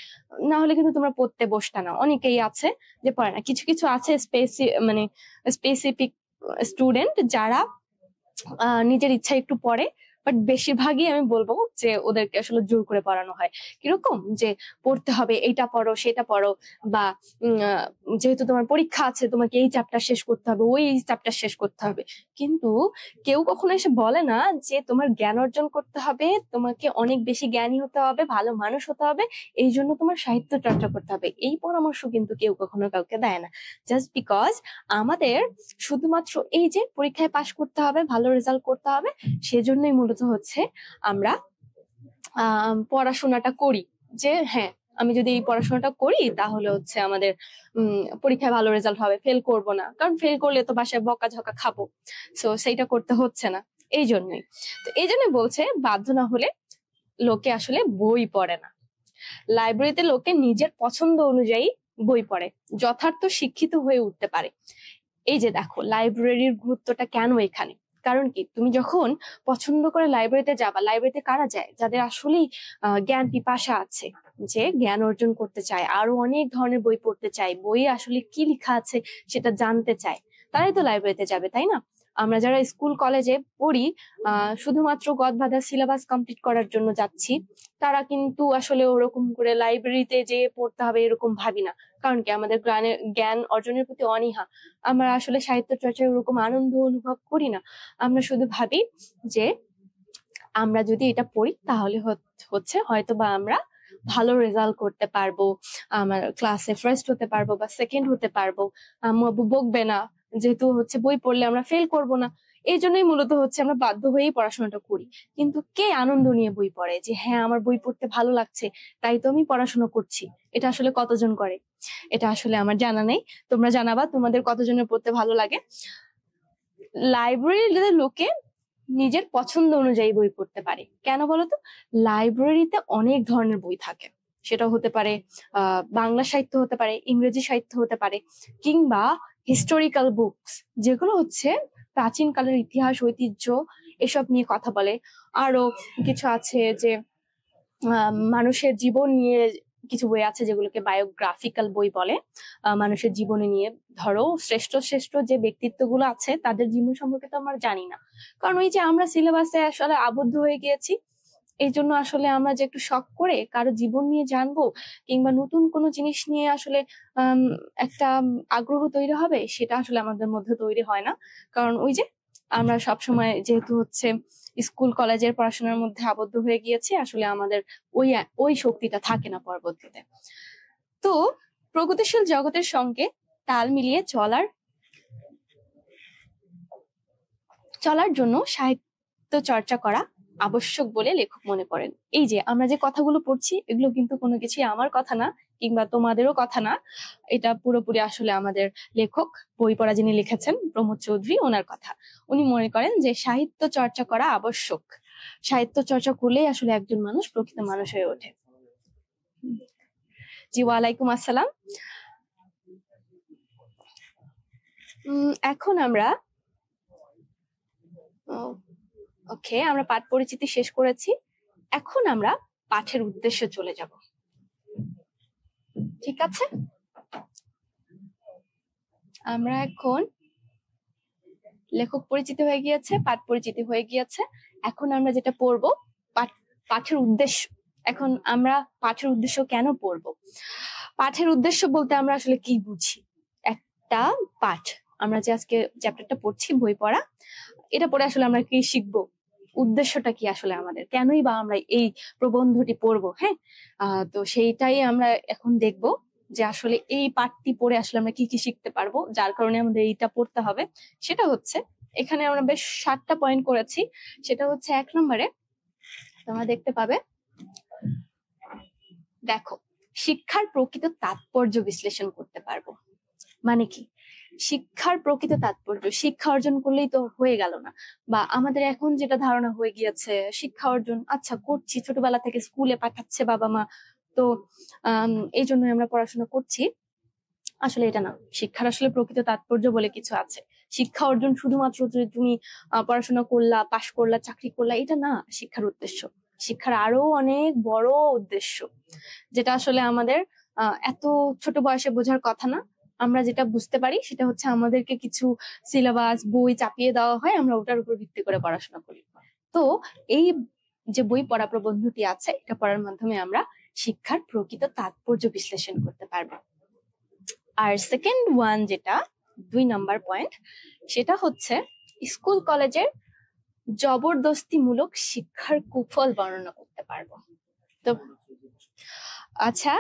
Speaker 1: না হলে কিন্তু তোমরা পড়তে বসতা না। অনেকেই আছে যে পড়ে না, কিছু কিছু আছে মানে স্পেসিফিক স্টুডেন্ট যারা নিজের ইচ্ছা একটু পড়ে, বাট বেশিরভাগই আমি বলবো যে ওদেরকে আসলে জোর করে পড়ানো হয়। কিরকম যে পড়তে হবে, এইটা পড়ো সেটা পড়ো, বা যেহেতু তোমার পরীক্ষা আছে তোমাকে এই চ্যাপ্টার শেষ করতে হবে, ওই চ্যাপ্টার শেষ করতে হবে। কিন্তু কেউ কখনো এসে বলে না যে তোমার জ্ঞান অর্জন করতে হবে, তোমাকে অনেক বেশি জ্ঞানী হতে হবে, ভালো মানুষ হতে হবে, এই জন্য তোমার সাহিত্য চর্চা করতে হবে। এই পরামর্শ কিন্তু কেউ কখনো কাউকে দেয় না। জাস্ট বিকজ আমাদের শুধুমাত্র এই যে পরীক্ষায় পাশ করতে হবে, ভালো রেজাল্ট করতে হবে, সেজন্যই মূলত হচ্ছে আমরা পড়াশোনাটা করি। যে হ্যাঁ, আমি যদি এই পড়াশোনাটা করি তাহলে হচ্ছে আমাদের পরীক্ষায় ভালো রেজাল্ট হবে, ফেল করব না, কারণ ফেল করলে তো বাসায় বকাঝকা খাবো। সো সেইটা করতে হচ্ছে না, এই জন্যই। তো এই জন্য বলছে বাধ্য না হলে লোকে আসলে বই পড়ে না। লাইব্রেরিতে লোকে নিজের পছন্দ অনুযায়ী বই পড়ে, যথার্থ শিক্ষিত হয়ে উঠতে পারে। এই যে দেখো লাইব্রেরির গুরুত্বটা কেন এখানে। কারণ কি, তুমি যখন পছন্দ করে লাইব্রেরিতে যাবা, লাইব্রেরিতে কারা যায়? যাদের আসলেই জ্ঞান পিপাসা আছে, যে জ্ঞান অর্জন করতে চায়, আরো অনেক ধরনের বই পড়তে চায়, বই আসলে কি লেখা আছে সেটা জানতে চায়, তারাই তো লাইব্রেরিতে যাবে, তাই না? আমরা যারা স্কুল কলেজে পড়ি শুধুমাত্র গদ বাঁধা সিলেবাস কমপ্লিট করার জন্য যাচ্ছি, তারা কিন্তু আসলে ওরকম করে লাইব্রেরিতে যে পড়তে হবে এরকম ভাবি না। কারণ কি, আমাদের জ্ঞান অর্জনের প্রতি অনীহা, আমরা আসলে সাহিত্য চর্চায় ওরকম আনন্দ অনুভব করি না। আমরা শুধু ভাবি যে আমরা যদি এটা পড়ি তাহলে হচ্ছে হয়তো বা আমরা ভালো রেজাল্ট করতে পারবো, আমার ক্লাসে ফার্স্ট হতে পারবো বা সেকেন্ড হতে পারবো, আম্মু আব্বু বকবে না, যেহেতু হচ্ছে বই পড়লে আমরা ফেল করব না। এই জন্যই মূলত হচ্ছে আমরা বাধ্য হয়েই পড়াশোনাটা করি। কিন্তু কে আনন্দ নিয়ে বই পড়ে যে হ্যাঁ আমার বই পড়তে ভালো লাগছে তাই তো আমি পড়াশোনা করছি? এটা আসলে কতজন করে? এটা আসলে আমার জানা নেই, তোমরা জানাবা তোমাদের কতজনের পড়তে ভালো লাগে। লাইব্রেরিতে লোকে নিজের পছন্দ অনুযায়ী বই পড়তে পারে। কেন বলতো? লাইব্রেরিতে অনেক ধরনের বই থাকে। সেটা হতে পারে বাংলা সাহিত্য হতে পারে, ইংরেজি সাহিত্য হতে পারে, কিংবা হিস্টোরিক্যাল বুকস, যেগুলো হচ্ছে প্রাচীন কালের ইতিহাস ঐতিহ্য এসব নিয়ে কথা বলে। আরো কিছু আছে যে মানুষের জীবন নিয়ে কিছু বই আছে যেগুলোকে বায়োগ্রাফিক্যাল বই বলে। মানুষের জীবনে নিয়ে, ধরো শ্রেষ্ঠ শ্রেষ্ঠ যে ব্যক্তিত্বগুলো আছে তাদের জীবন সম্পর্কে তো আমরা জানি না, কারণ ওই যে আমরা সিলেবাসে আসলে আবদ্ধ হয়ে গিয়েছি। এই জন্য আসলে আমরা যে একটু শখ করে কারো জীবন নিয়ে জানবো কিংবা নতুন কোনো জিনিস নিয়ে আসলে একটা আগ্রহ তৈরি হবে, সেটা আসলে আমাদের মধ্যে তৈরি হয় না। কারণ ওই যে আমরা সবসময় যেহেতু হচ্ছে স্কুল কলেজের পড়াশোনার মধ্যে আবদ্ধ হয়ে গিয়েছি, আসলে আমাদের ওই ওই শক্তিটা থাকে না পরবর্তীতে। তো প্রগতিশীল জগতের সঙ্গে তাল মিলিয়ে চলার জন্য সাহিত্য চর্চা করা আবশ্যক বলে লেখক মনে করেন। এই যে আমরা যে কথাগুলো পড়ছি এগুলো কিন্তু কোনো কিছুই আমার কথা না কিংবা তোমাদেরও কথা না, এটা পুরোপুরি আসলে আমাদের লেখক, বই পড়া যিনি লিখেছেন প্রমোদ চৌধুরী, ওনার কথা। উনি মনে করেন যে সাহিত্য চর্চা করা আবশ্যক, সাহিত্য চর্চা করলেই আসলে একজন মানুষ প্রকৃত মানুষ হয়ে ওঠে। জি, ওয়ালাইকুম আসসালাম। এখন আমরা ওকে, আমরা পাঠ পরিচিতি শেষ করেছি, এখন আমরা পাঠের উদ্দেশ্যে চলে যাব। ঠিক আছে, আমরা এখন লেখক পরিচিতি হয়ে গিয়েছে, পাঠ পরিচিতি হয়ে গিয়েছে, এখন আমরা যেটা পড়বো পাঠের উদ্দেশ্য। এখন আমরা পাঠের উদ্দেশ্য কেন পড়বো? পাঠের উদ্দেশ্য বলতে আমরা আসলে কি বুঝি? একটা পাঠ, আমরা যে আজকে চ্যাপ্টারটা পড়ছি বই পড়া, এটা পড়ে আসলে আমরা কি শিখবো? উদ্দেশ্যটা কি আসলে আমাদের, কেনই বা আমরা এই প্রবন্ধটি পড়বো? হ্যাঁ, তো সেইটাই আমরা এখন দেখবো যে আসলে এই পাঠটি পড়ে আসলে আমরা কি কি শিখতে পারবো, যার কারণে আমাদের এইটা পড়তে হবে। সেটা হচ্ছে, এখানে আমরা বেশ 7টা পয়েন্ট করেছি। সেটা হচ্ছে 1 নম্বরে তোমরা দেখতে পাবে, দেখো, শিক্ষার প্রকৃত তাৎপর্য বিশ্লেষণ করতে পারবো। মানে কি? শিক্ষার প্রকৃত তাৎপর্য, শিক্ষা অর্জন করলেই তো হয়ে গেল না, বা আমাদের এখন যেটা ধারণা হয়ে গিয়েছে শিক্ষা অর্জন আচ্ছা করছি, ছোটবেলা থেকে স্কুলে পাঠাচ্ছে বাবা মা, তো এই জন্যই আমরা পড়াশোনা করছি। আসলে এটা না, শিক্ষার আসলে প্রকৃত তাৎপর্য বলে কিছু আছে। শিক্ষা অর্জন শুধুমাত্র যে তুমি পড়াশোনা করলা, পাশ করলা, চাকরি করলা, এটা না শিক্ষার উদ্দেশ্য। শিক্ষার আরো অনেক বড় উদ্দেশ্য, যেটা আসলে আমাদের এত ছোট বয়সে বোঝার কথা না। আমরা যেটা বুঝতে পারি সেটা হচ্ছে আমাদেরকে কিছু সিলেবাস বই চাপিয়ে দেওয়া হয়, আমরা ওটার উপর ভিত্তি করে পড়াশোনা করি। তো এই যে বই পড়া প্রবন্ধটি আছে, এটা পড়ার মাধ্যমে আমরা শিক্ষার প্রকৃত তাৎপর্য বিশ্লেষণ করতে পারবো। আর সেকেন্ড ওয়ান, যেটা 2 নাম্বার পয়েন্ট, সেটা হচ্ছে স্কুল কলেজের জবরদস্তিমূলক শিক্ষার কুফল বর্ণনা করতে পারবো। তো আচ্ছা,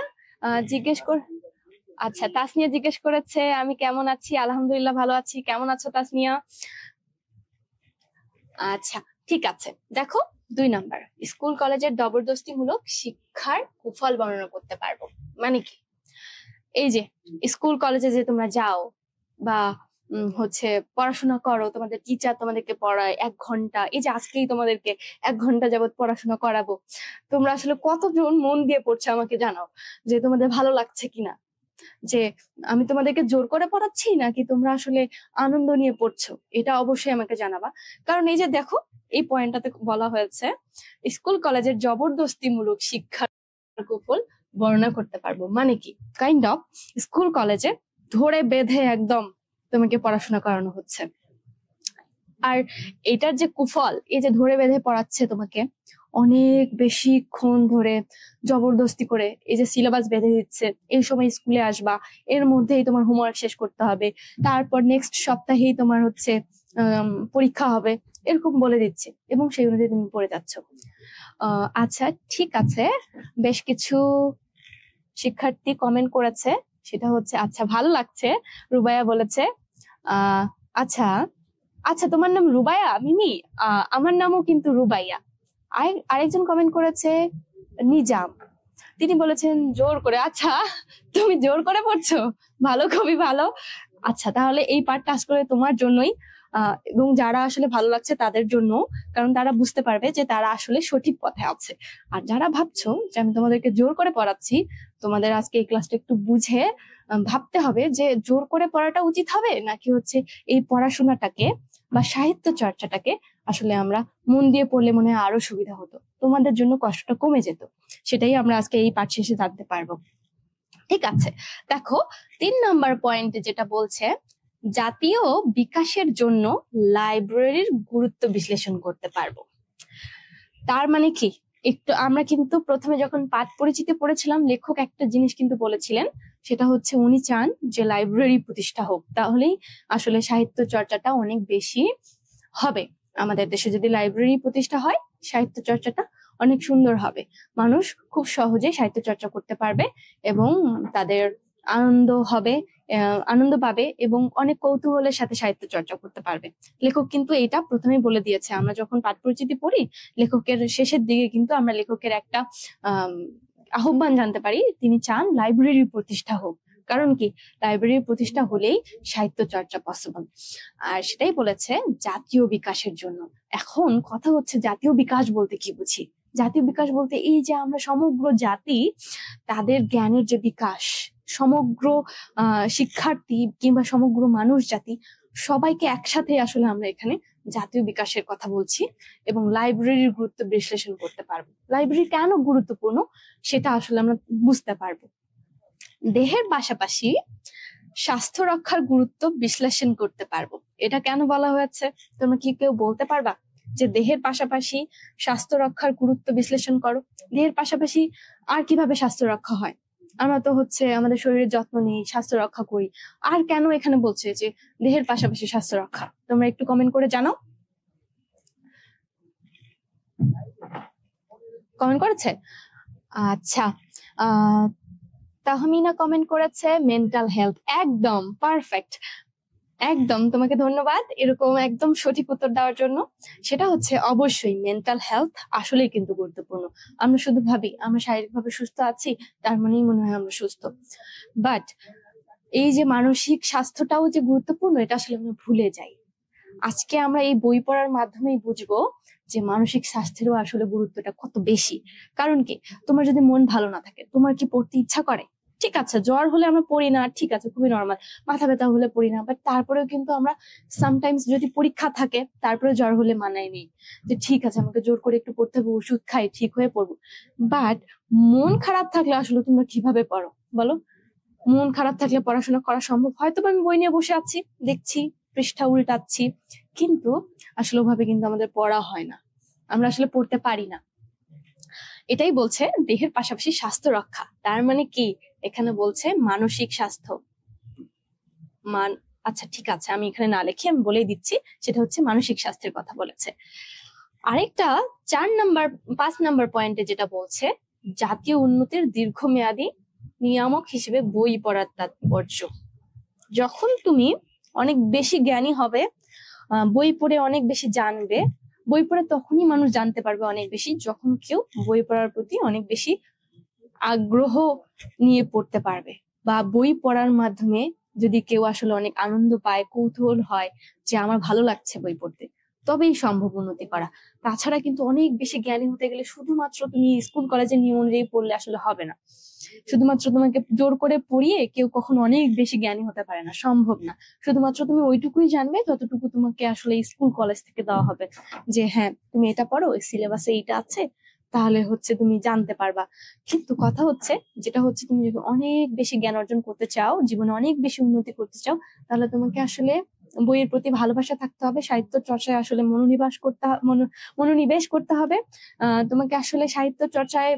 Speaker 1: তাসনিয়া জিজ্ঞেস করেছে আমি কেমন আছি। আলহামদুলিল্লাহ ভালো আছি। কেমন আছো তাসনিয়া? আচ্ছা, ঠিক আছে। দেখো, 2 নাম্বার, স্কুল কলেজের জবরদস্তিমূলক শিক্ষার কুফল বর্ণনা করতে পারবো মানে কি? এই যে স্কুল কলেজে যে তোমরা যাও বা হচ্ছে পড়াশোনা করো, তোমাদের টিচার তোমাদেরকে পড়ায় 1 ঘন্টা, এই যে আজকেই তোমাদেরকে 1 ঘন্টা যাবত পড়াশোনা করাবো, তোমরা আসলে কতজন মন দিয়ে পড়ছো আমাকে জানাও, যে তোমাদের ভালো লাগছে কিনা, যে আমি তোমাদেরকে জোর করে পড়াচ্ছি নাকি তোমরা আসলে আনন্দ নিয়ে পড়ছো, এটা অবশ্যই আমাকে জানাবা। কারণ এই যে দেখো, এই পয়েন্টটাতে বলা হয়েছে স্কুল কলেজের জবরদস্তিমূলক শিক্ষার কুফল বর্ণনা করতে পারবো মানে কি, কাইন্ড অফ স্কুল কলেজে ধরে বেঁধে একদম তোমাকে পড়াশোনা করানো হচ্ছে। আর এটার যে কুফল, এই যে ধরে বেঁধে পড়াচ্ছে তোমাকে অনেক বেশিক্ষণ ধরে জবরদস্তি করে, এই যে সিলেবাস বেঁধে দিচ্ছে, এই সময় স্কুলে আসবা, এর মধ্যেই তোমার হোমওয়ার্ক শেষ করতে হবে, তারপর নেক্সট সপ্তাহেই তোমার হচ্ছে পরীক্ষা হবে, এরকম বলে দিচ্ছে এবং সেই অনুযায়ী তুমি পড়ে যাচ্ছ। আচ্ছা, ঠিক আছে, বেশ কিছু শিক্ষার্থী কমেন্ট করেছে, সেটা হচ্ছে আচ্ছা ভালো লাগছে। রুবাইয়া বলেছে আচ্ছা আচ্ছা, তোমার নাম রুবাইয়া মিমি? আমার নামও কিন্তু রুবাইয়া। আরেকজন কমেন্ট করেছে নিজাম, তিনি বলেছেন জোর করে। আচ্ছা, তুমি জোর করে পড়ছো, ভালো, খুবই ভালো। আচ্ছা, তাহলে এই পার্টটা আসলে তোমার জন্যই, এবং যারা আসলে ভালো লাগছে তাদের জন্য, কারণ তারা বুঝতে পারবে যে তারা আসলে সঠিক পথে আছে। আর যারা ভাবছো যে আমি তোমাদেরকে জোর করে পড়াচ্ছি, তোমাদের আজকে এই ক্লাসটা একটু বুঝে ভাবতে হবে যে জোর করে পড়াটা উচিত হবে নাকি হচ্ছে এই পড়াশোনাটাকে বা সাহিত্য চর্চাটাকে আসলে আমরা মন দিয়ে পড়লে মনে হয় আরো সুবিধা হতো, তোমাদের জন্য কষ্টটা কমে যেত। সেটাই আমরা আজকে এই পাঠ শেষে জানতে পারবো। ঠিক আছে, দেখো 3 নাম্বার পয়েন্টে যেটা বলছে জাতীয় বিকাশের জন্য লাইব্রেরির গুরুত্ব বিশ্লেষণ করতে পারবো। তার মানে কি, একটু আমরা কিন্তু প্রথমে যখন পাঠ পরিচিতি পড়েছিলাম, লেখক একটা জিনিস কিন্তু বলেছিলেন, সেটা হচ্ছে উনি চান যে লাইব্রেরি প্রতিষ্ঠা হোক, তাহলেই আসলে সাহিত্য চর্চাটা অনেক বেশি হবে। আমাদের দেশে যদি লাইব্রেরি প্রতিষ্ঠা হয়, সাহিত্য চর্চাটা অনেক সুন্দর হবে, মানুষ খুব সহজে সাহিত্য চর্চা করতে পারবে এবং তাদের আনন্দ হবে, আনন্দ পাবে এবং অনেক কৌতূহলের সাথে সাহিত্য চর্চা করতে পারবে। লেখক কিন্তু এটা প্রথমেই বলে দিয়েছে, আমরা যখন পাঠ পরিচিতি পড়ি, লেখকের শেষের দিকে কিন্তু আমরা লেখকের একটা আহ্বান জানতে পারি, তিনি চান লাইব্রেরির প্রতিষ্ঠা হোক। কারণ কি, লাইব্রেরির প্রতিষ্ঠা হলেই সাহিত্য চর্চা পসিবল। আর সেটাই বলেছে জাতীয় বিকাশের জন্য। এখন কথা হচ্ছে জাতীয় বিকাশ বলতে কি বুঝি? জাতীয় বিকাশ বলতে এই যে আমরা সমগ্র জাতি, তাদের জ্ঞানের যে বিকাশ, সমগ্র শিক্ষার্থী কিংবা সমগ্র মানুষ জাতি, সবাইকে একসাথে আসলে আমরা এখানে জাতীয় বিকাশের কথা বলছি এবং লাইব্রেরির গুরুত্ব বিশ্লেষণ করতে পারবো। লাইব্রেরি কেন গুরুত্বপূর্ণ সেটা আসলে আমরা বুঝতে পারবো। দেহের পাশাপাশি স্বাস্থ্য রক্ষার গুরুত্ব বিশ্লেষণ করতে পারবো। এটা কেন বলা হয়েছে তোমরা কি কেউ বলতে পারবা? যে দেহের পাশাপাশি স্বাস্থ্য রক্ষার গুরুত্ব বিশ্লেষণ করো। দেহের পাশাপাশি আর কিভাবে স্বাস্থ্য রক্ষা হয়? আমরা তো হচ্ছে আমাদের শরীরের যত্ন নিই, স্বাস্থ্য রক্ষা করি, আর কেন এখানে বলছে যে দেহের পাশাপাশি স্বাস্থ্য রক্ষা? তোমরা একটু কমেন্ট করে জানাও। কমেন্ট করেছে? আচ্ছা, তাহমিনা কমেন্ট করেছে মেন্টাল হেলথ। একদম পারফেক্ট, একদম তোমাকে ধন্যবাদ এরকম একদম সঠিক উত্তর দেওয়ার জন্য। সেটা হচ্ছে অবশ্যই মেন্টাল হেলথ আসলেই কিন্তু গুরুত্বপূর্ণ। আমরা শুধু ভাবি আমরা শারীরিকভাবে সুস্থ আছি, তার মানেই মনে হয় আমরা সুস্থ, বাট এই যে মানসিক স্বাস্থ্যটাও যে গুরুত্বপূর্ণ, এটা আসলে আমরা ভুলে যাই। আজকে আমরা এই বই পড়ার মাধ্যমেই বুঝবো যে মানসিক স্বাস্থ্যেরও আসলে গুরুত্বটা কত বেশি। কারণ কি, তোমার যদি মন ভালো না থাকে, তোমার কি পড়তে ইচ্ছা করে? ঠিক আছে, জ্বর হলে আমরা পড়ি না, ঠিক আছে, খুবই নর্মাল। মাথা ব্যথা হলে পড়ি না, বাট তারপরেও কিন্তু আমরা সামটাইমস যদি পরীক্ষা থাকে, তারপরে জ্বর হলে মানায় নেই যে ঠিক আছে আমাকে জোর করে একটু পড়তে হবে, ওষুধ খাই ঠিক হয়ে পড়বো। বাট মন খারাপ থাকলে আসলে তোমরা কিভাবে পড়ো বলো? মন খারাপ থাকলে পড়াশোনা করা সম্ভব? হয়তো আমি বই নিয়ে বসে আছি, দেখছি, পৃষ্ঠা উল্টাচ্ছি, কিন্তু আসলে ওভাবে কিন্তু আমাদের পড়া হয় না। আমরা আসলে পড়তে পারি না। এটাই বলছে দেহের পাশাপাশি স্বাস্থ্য রক্ষা, তার মানে কি এখানে বলছে মানসিক স্বাস্থ্য। আচ্ছা ঠিক আছে, আমি এখানে না লিখে আমি বলেই দিচ্ছি, সেটা হচ্ছে মানসিক স্বাস্থ্যের কথা বলেছে। আরেকটা 5 নাম্বার পয়েন্টে যেটা বলছে জাতীয় উন্নতির দীর্ঘমেয়াদী নিয়ামক হিসেবে বই পড়ার তাৎপর্য। যখন তুমি অনেক বেশি জ্ঞানী হবে, বই পড়ে অনেক বেশি জানবে, বই পড়ে তখনই মানুষ জানতে পারবে অনেক বেশি যখন কেউ বই পড়ার প্রতি অনেক বেশি আগ্রহ নিয়ে পড়তে পারবে, বা বই পড়ার মাধ্যমে যদি কেউ আসলে অনেক আনন্দ পায়, কৌতূহল হয় যে আমার ভালো লাগছে বই পড়তে, তবেই সম্ভব উন্নতি করা। তাছাড়া কিন্তু অনেক বেশি জ্ঞানী হতে গেলে শুধুমাত্র তুমি স্কুল কলেজের নিয়ম অনুযায়ী পড়লে আসলে হবে না। শুধুমাত্র তোমাকে জোর করে পড়িয়ে কেউ কখনো অনেক বেশি জ্ঞানী হতে পারে না, সম্ভব না। শুধুমাত্র তুমি ওইটুকুই জানবে যতটুকু তোমাকে আসলে স্কুল কলেজ থেকে দেওয়া হবে, যে হ্যাঁ তুমি এটা পড়ো, সিলেবাসে এইটা আছে, তাহলে হচ্ছে তুমি জানতে পারবা। কিন্তু কথা হচ্ছে যেটা হচ্ছে তুমি যদি অনেক বেশি জ্ঞান অর্জন করতে চাও, জীবনে অনেক বেশি উন্নতি করতে চাও, তাহলে তোমাকে আসলে বইয়ের প্রতি ভালোবাসা থাকতে হবে, সাহিত্য চর্চায় আসলে মনোনিবেশ করতে হবে। তোমাকে আসলে সাহিত্য চর্চায়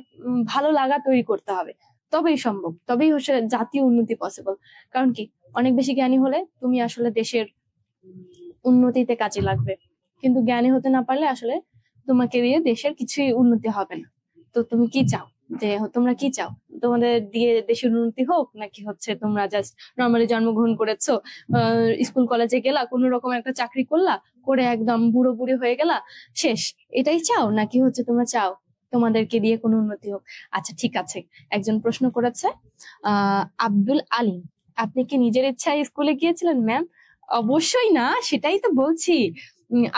Speaker 1: ভালো লাগা তৈরি করতে হবে, তবেই সম্ভব, তবেই হচ্ছে জাতীয় উন্নতি পসিবল। কারণ কি অনেক বেশি জ্ঞানী হলে তুমি আসলে দেশের উন্নতিতে কাজে লাগবে, কিন্তু জ্ঞানী হতে না পারলে আসলে তোমাকে দিয়ে দেশের কিছুই উন্নতি হবে না। তো তুমি কি চাও, যে তোমরা কি চাও, তোমাদের দিয়ে দেশের উন্নতি হোক, নাকি হচ্ছে তোমরা জাস্ট নর্মালি জন্মগ্রহণ করেছো, স্কুল কলেজে গেলা, কোন রকম একটা চাকরি করলা, করে একদম বুড়ো বুড়ি হয়ে গেলা, শেষ, এটাই চাও? নাকি হচ্ছে তোমরা চাও তোমাদেরকে দিয়ে কোনো উন্নতি হোক? আচ্ছা ঠিক আছে, একজন প্রশ্ন করেছে, আব্দুল আলিম, আপনি কি নিজের ইচ্ছায় স্কুলে গিয়েছিলেন? ম্যাম অবশ্যই না, সেটাই তো বলছি।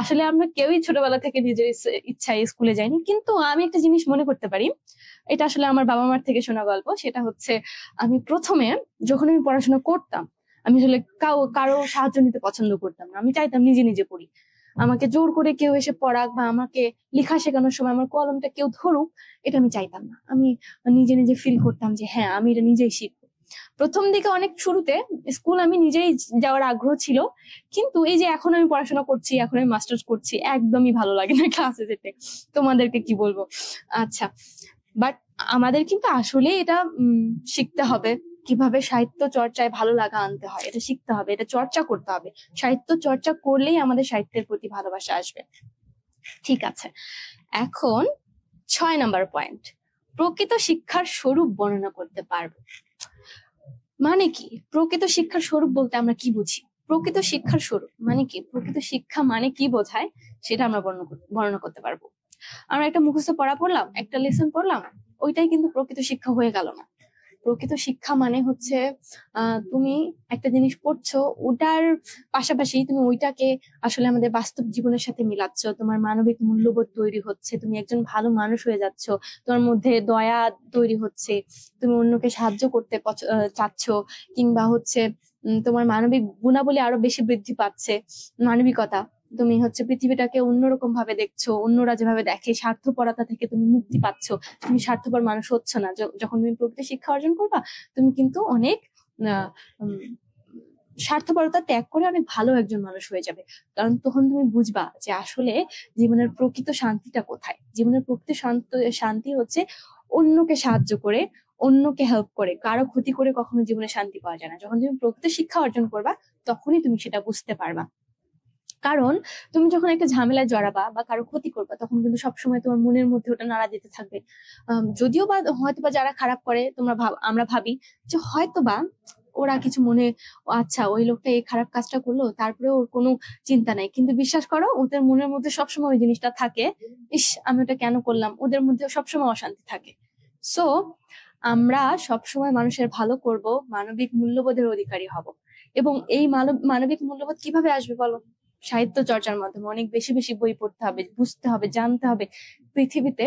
Speaker 1: আসলে আমরা কেউই ছোটবেলা থেকে নিজের ইচ্ছায় স্কুলে যাইনি, কিন্তু আমি একটা জিনিস মনে করতে পারি, এটা আসলে আমার বাবা মার থেকে শোনা গল্প। সেটা হচ্ছে আমি প্রথমে যখন আমি পড়াশোনা করতাম, আমি আসলে কারো সাহায্য নিতে পছন্দ করতাম না, আমি চাইতাম নিজে নিজে পড়ি। আমাকে জোর করে কেউ এসে পড়াক বা আমাকে লেখা শেখানোর সময় আমার কলমটা কেউ ধরুক, এটা আমি চাইতাম না। আমি নিজে নিজে ফিল করতাম যে হ্যাঁ আমি এটা নিজেই শিখবো। প্রথম দিকে অনেক শুরুতে স্কুল আমি নিজেই যাওয়ার আগ্রহ ছিল, কিন্তু এই যে এখন আমি পড়াশোনা করছি, এখন আমি মাস্টার্স করছি, একদমই ভালো লাগে না ক্লাসে যেতে, তোমাদেরকে কি বলবো। আচ্ছা, বাট আমাদের কিন্তু আসলে এটা শিখতে হবে কিভাবে সাহিত্য চর্চায় ভালো লাগা আনতে হয়, এটা শিখতে হবে, এটা চর্চা করতে হবে। সাহিত্য চর্চা করলেই আমাদের সাহিত্যের প্রতি ভালোবাসা আসবে। ঠিক আছে, এখন 6 নাম্বার পয়েন্ট, প্রকৃত শিক্ষার স্বরূপ বর্ণনা করতে পারবো। মানে কি প্রকৃত শিক্ষার স্বরূপ বলতে আমরা কি বুঝি? প্রকৃত শিক্ষার স্বরূপ মানে কি, প্রকৃত শিক্ষা মানে কি বোঝায় সেটা আমরা বর্ণনা করতে পারবো। আমরা একটা মুখস্থ পড়া পড়লাম, একটা লেসন পড়লাম, ওইটাই কিন্তু প্রকৃত শিক্ষা হয়ে গেল না। প্রকৃত শিক্ষা মানে হচ্ছে তুমি একটা জিনিস পড়ছো, ওটার পাশাপাশি তুমি ওইটাকে আসলে আমাদের বাস্তব জীবনের সাথে মিলাচ্ছ, তোমার মানবিক মূল্যবোধ তৈরি হচ্ছে, তুমি একজন ভালো মানুষ হয়ে যাচ্ছ, তোমার মধ্যে দয়া তৈরি হচ্ছে, তুমি অন্যকে সাহায্য করতে চাচ্ছ, কিংবা হচ্ছে তোমার মানবিক গুণাবলী আরো বেশি বৃদ্ধি পাচ্ছে, মানবিকতা, তুমি হচ্ছে পৃথিবীটাকে অন্যরকম ভাবে দেখছো, অন্যরা যেভাবে দেখে, স্বার্থপরতা থেকে তুমি মুক্তি পাচ্ছ, তুমি স্বার্থপর মানুষ হচ্ছ না। যখন তুমি প্রকৃত শিক্ষা অর্জন করবা, তুমি কিন্তু অনেক স্বার্থপরতা ত্যাগ করে অনেক ভালো একজন মানুষ হয়ে যাবে। কারণ তখন তুমি বুঝবা যে আসলে জীবনের প্রকৃত শান্তিটা কোথায়। জীবনের প্রকৃত শান্তি হচ্ছে অন্যকে সাহায্য করে, অন্যকে হেল্প করে, কারো ক্ষতি করে কখনো জীবনে শান্তি পাওয়া যায় না। যখন তুমি প্রকৃত শিক্ষা অর্জন করবা, তখনই তুমি সেটা বুঝতে পারবা। কারণ তুমি যখন একটা ঝামেলায় জড়াবা বা কারো ক্ষতি করবা, তখন কিন্তু সবসময় তোমার মনের মধ্যে ওটা নাড়া দিতে থাকবে। যদিও বা হয়তোবা যারা খারাপ করে আমরা ভাবি যে হয়তোবা ওরা কিছু মনে, আচ্ছা ওই লোকটা এই খারাপ কাজটা করলো, তারপরে ওর কোনো চিন্তা নাই, কিন্তু বিশ্বাস করো ওদের মনের মধ্যে সবসময় ওই জিনিসটা থাকে, ইস আমি ওটা কেন করলাম, ওদের মধ্যে সবসময় অশান্তি থাকে। সো আমরা সবসময় মানুষের ভালো করব, মানবিক মূল্যবোধের অধিকারী হব। এবং এই মানবিক মূল্যবোধ কিভাবে আসবে বলো? সাহিত্য চর্চার মাধ্যমে অনেক বেশি বেশি বই পড়তে হবে, বুঝতে হবে, জানতে হবে। পৃথিবীতে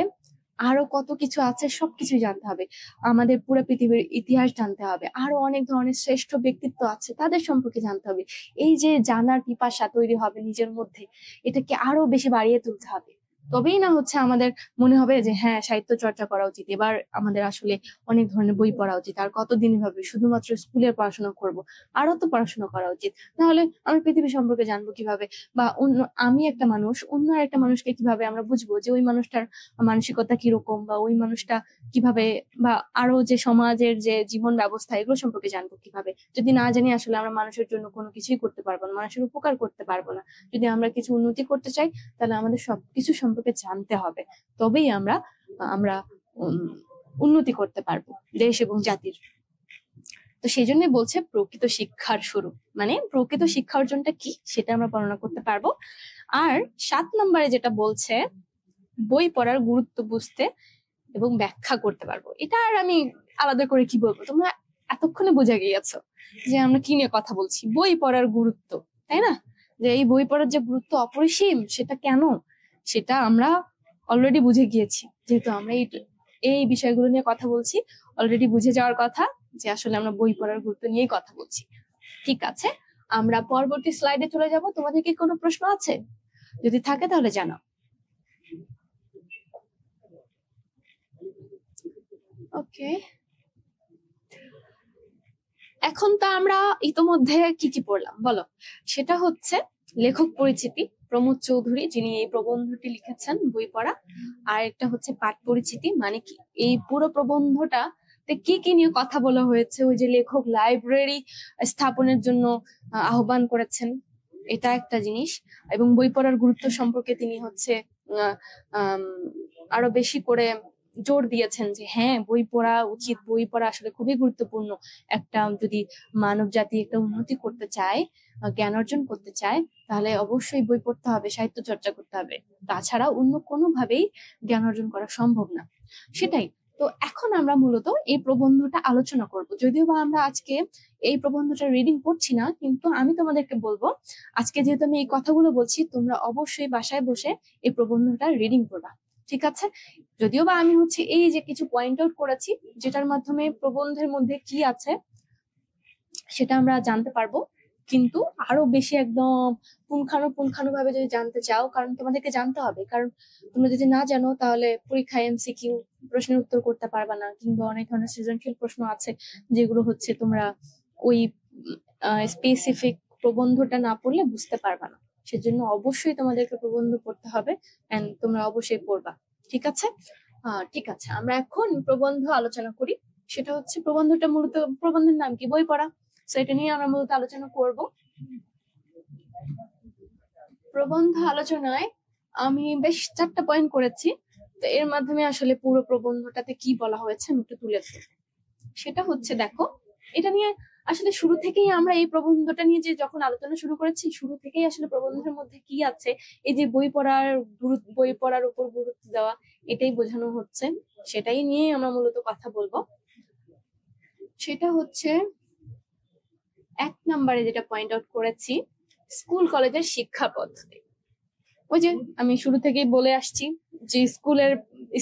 Speaker 1: আরো কত কিছু আছে, সবকিছু জানতে হবে। আমাদের পুরো পৃথিবীর ইতিহাস জানতে হবে, আরো অনেক ধরনের শ্রেষ্ঠ ব্যক্তিত্ব আছে, তাদের সম্পর্কে জানতে হবে। এই যে জানার পিপাসা তৈরি হবে নিজের মধ্যে, এটাকে আরো বেশি বাড়িয়ে তুলতে হবে। তবেই না হচ্ছে আমাদের মনে হবে যে হ্যাঁ, সাহিত্য চর্চা করা উচিত, এবার আমাদের আসলে অনেক ধরনের বই পড়া উচিত। আর কতদিন ভাবে শুধুমাত্র স্কুলের পড়াশোনা করব, আরো তো পড়াশোনা করা উচিত। তাহলে আমি পৃথিবী সম্পর্কে জানবো কিভাবে, বা অন্য আমি একটা মানুষ অন্য একটা মানুষকে কিভাবে আমরা বুঝবো যে ওই মানুষটার মানসিকতা কিরকম, বা ওই মানুষটা কিভাবে, বা আরো যে সমাজের যে জীবন ব্যবস্থা এগুলো সম্পর্কে জানবো কিভাবে। যদি না জানি আসলে আমরা মানুষের জন্য কোনো কিছুই করতে পারবো না, মানুষের উপকার করতে পারবো না। যদি আমরা কিছু উন্নতি করতে চাই তাহলে আমাদের সবকিছু সম্পর্কে জানতে হবে, তবেই আমরা আমরা উন্নতি করতে পারবো দেশ এবং জাতির। তো সেই জন্য বলছে প্রকৃত শিক্ষার শুরু, মানে প্রকৃত শিক্ষা অর্জনটা কি সেটা আমরা বর্ণনা করতে পারবো। আর 7 নম্বরে যেটা বলছে বই পড়ার গুরুত্ব বুঝতে এবং ব্যাখ্যা করতে পারবো। এটা আর আমি আলাদা করে কি বলবো, তোমরা এতক্ষণে বুঝে গিয়েছো যে আমরা কি নিয়ে কথা বলছি। বই পড়ার গুরুত্ব, তাই না? যে এই বই পড়ার যে গুরুত্ব অপরিসীম, সেটা কেন, সেটা আমরা অলরেডি বুঝে গিয়েছি। যেহেতু আমরা এই বিষয়গুলো নিয়ে কথা বলছি, অলরেডি বুঝে যাওয়ার কথা যে আসলে আমরা বই পড়ার গুরুত্ব নিয়েই কথা বলছি। ঠিক আছে, আমরা পরবর্তী স্লাইডে চলে যাব। তোমাদের কি কোনো প্রশ্ন আছে? যদি থাকে তাহলে জানাও। ওকে, এখন তো আমরা ইতোমধ্যে কি কি পড়লাম বলো। সেটা হচ্ছে লেখক পরিচিতি, প্রমোদ চৌধুরী যিনি এই প্রবন্ধটি লিখেছেন বই পড়া। আর একটা হচ্ছে পাঠ পরিচিতি, মানে কি এই পুরো প্রবন্ধটা কি কি নিয়ে কথা বলা হয়েছে। ওই যে লেখক লাইব্রেরি স্থাপনের জন্য আহ্বান করেছেন, এটা একটা জিনিস। এবং বই পড়ার গুরুত্ব সম্পর্কে তিনি হচ্ছে আরো বেশি করে জোর দিয়েছেন যে হ্যাঁ, বই পড়া উচিত, বই পড়া আসলে খুবই গুরুত্বপূর্ণ। একটা যদি মানব জাতি একটা উন্নতি করতে চায়, জ্ঞান অর্জন করতে চায়, তাহলে অবশ্যই বই পড়তে হবে, সাহিত্য চর্চা করতে হবে। তাছাড়া অন্য কোনোভাবেই জ্ঞান অর্জন করা সম্ভব না। সেটাই তো এখন আমরা মূলত এই প্রবন্ধটা আলোচনা করব। যদিও বা আমরা আজকে এই প্রবন্ধটা রিডিং পড়ছি না, কিন্তু আমি তোমাদেরকে বলবো আজকে যেহেতু আমি এই কথাগুলো বলছি, তোমরা অবশ্যই বাসায় বসে এই প্রবন্ধটা রিডিং করবা। ঠিক আছে? যদিও বা আমি হচ্ছে এই যে কিছু পয়েন্ট আউট করেছি, যেটার মাধ্যমে প্রবন্ধের মধ্যে কি আছে সেটা আমরা জানতে পারবো, কিন্তু আরো বেশি একদম পুঙ্খানুপুঙ্খানুভাবে যদি জানতে চাও, কারণ তোমাদেরকে জানতে হবে, কারণ তোমরা যদি না জানো তাহলে পরীক্ষায় এমসিকিউ প্রশ্নের উত্তর করতে পারবা না, কিংবা অনেক ধরনের সৃজনশীল প্রশ্ন আছে যেগুলো হচ্ছে তোমরা ওই স্পেসিফিক প্রবন্ধটা না পড়লে বুঝতে পারবা না। সেজন্য অবশ্যই তোমাদেরকে প্রবন্ধ পড়তে হবে, এন্ড তোমরা অবশ্যই পড়বা। ঠিক আছে? ঠিক আছে, আমরা এখন প্রবন্ধ আলোচনা করি। সেটা হচ্ছে প্রবন্ধটা মূলত, প্রবন্ধের নাম কি? বই পড়া। সেটা নিয়ে আমরা মূলত আলোচনা করব। প্রবন্ধ আলোচনায় আমি বেশ 4টা পয়েন্ট করেছি, তো এর মাধ্যমে আসলে পুরো প্রবন্ধটাতে কি বলা হয়েছে আমি একটু তুলে ধরব। সেটা হচ্ছে, দেখো, এটা নিয়ে আসলে শুরু থেকেই আমরা এই প্রবন্ধটা নিয়ে যে যখন আলোচনা শুরু করেছি, শুরু থেকেই আসলে প্রবন্ধের মধ্যে কি আছে, এই যে বই পড়ার উপর গুরুত্ব দেওয়া, এটাই বোঝানো হচ্ছে। সেটাই নিয়ে আমরা মূলত কথা বলবো। সেটা হচ্ছে 1 নম্বরে যেটা পয়েন্ট আউট করেছি, স্কুল কলেজের শিক্ষা পদ্ধতি। ওই যে আমি শুরু থেকেই বলে আসছি যে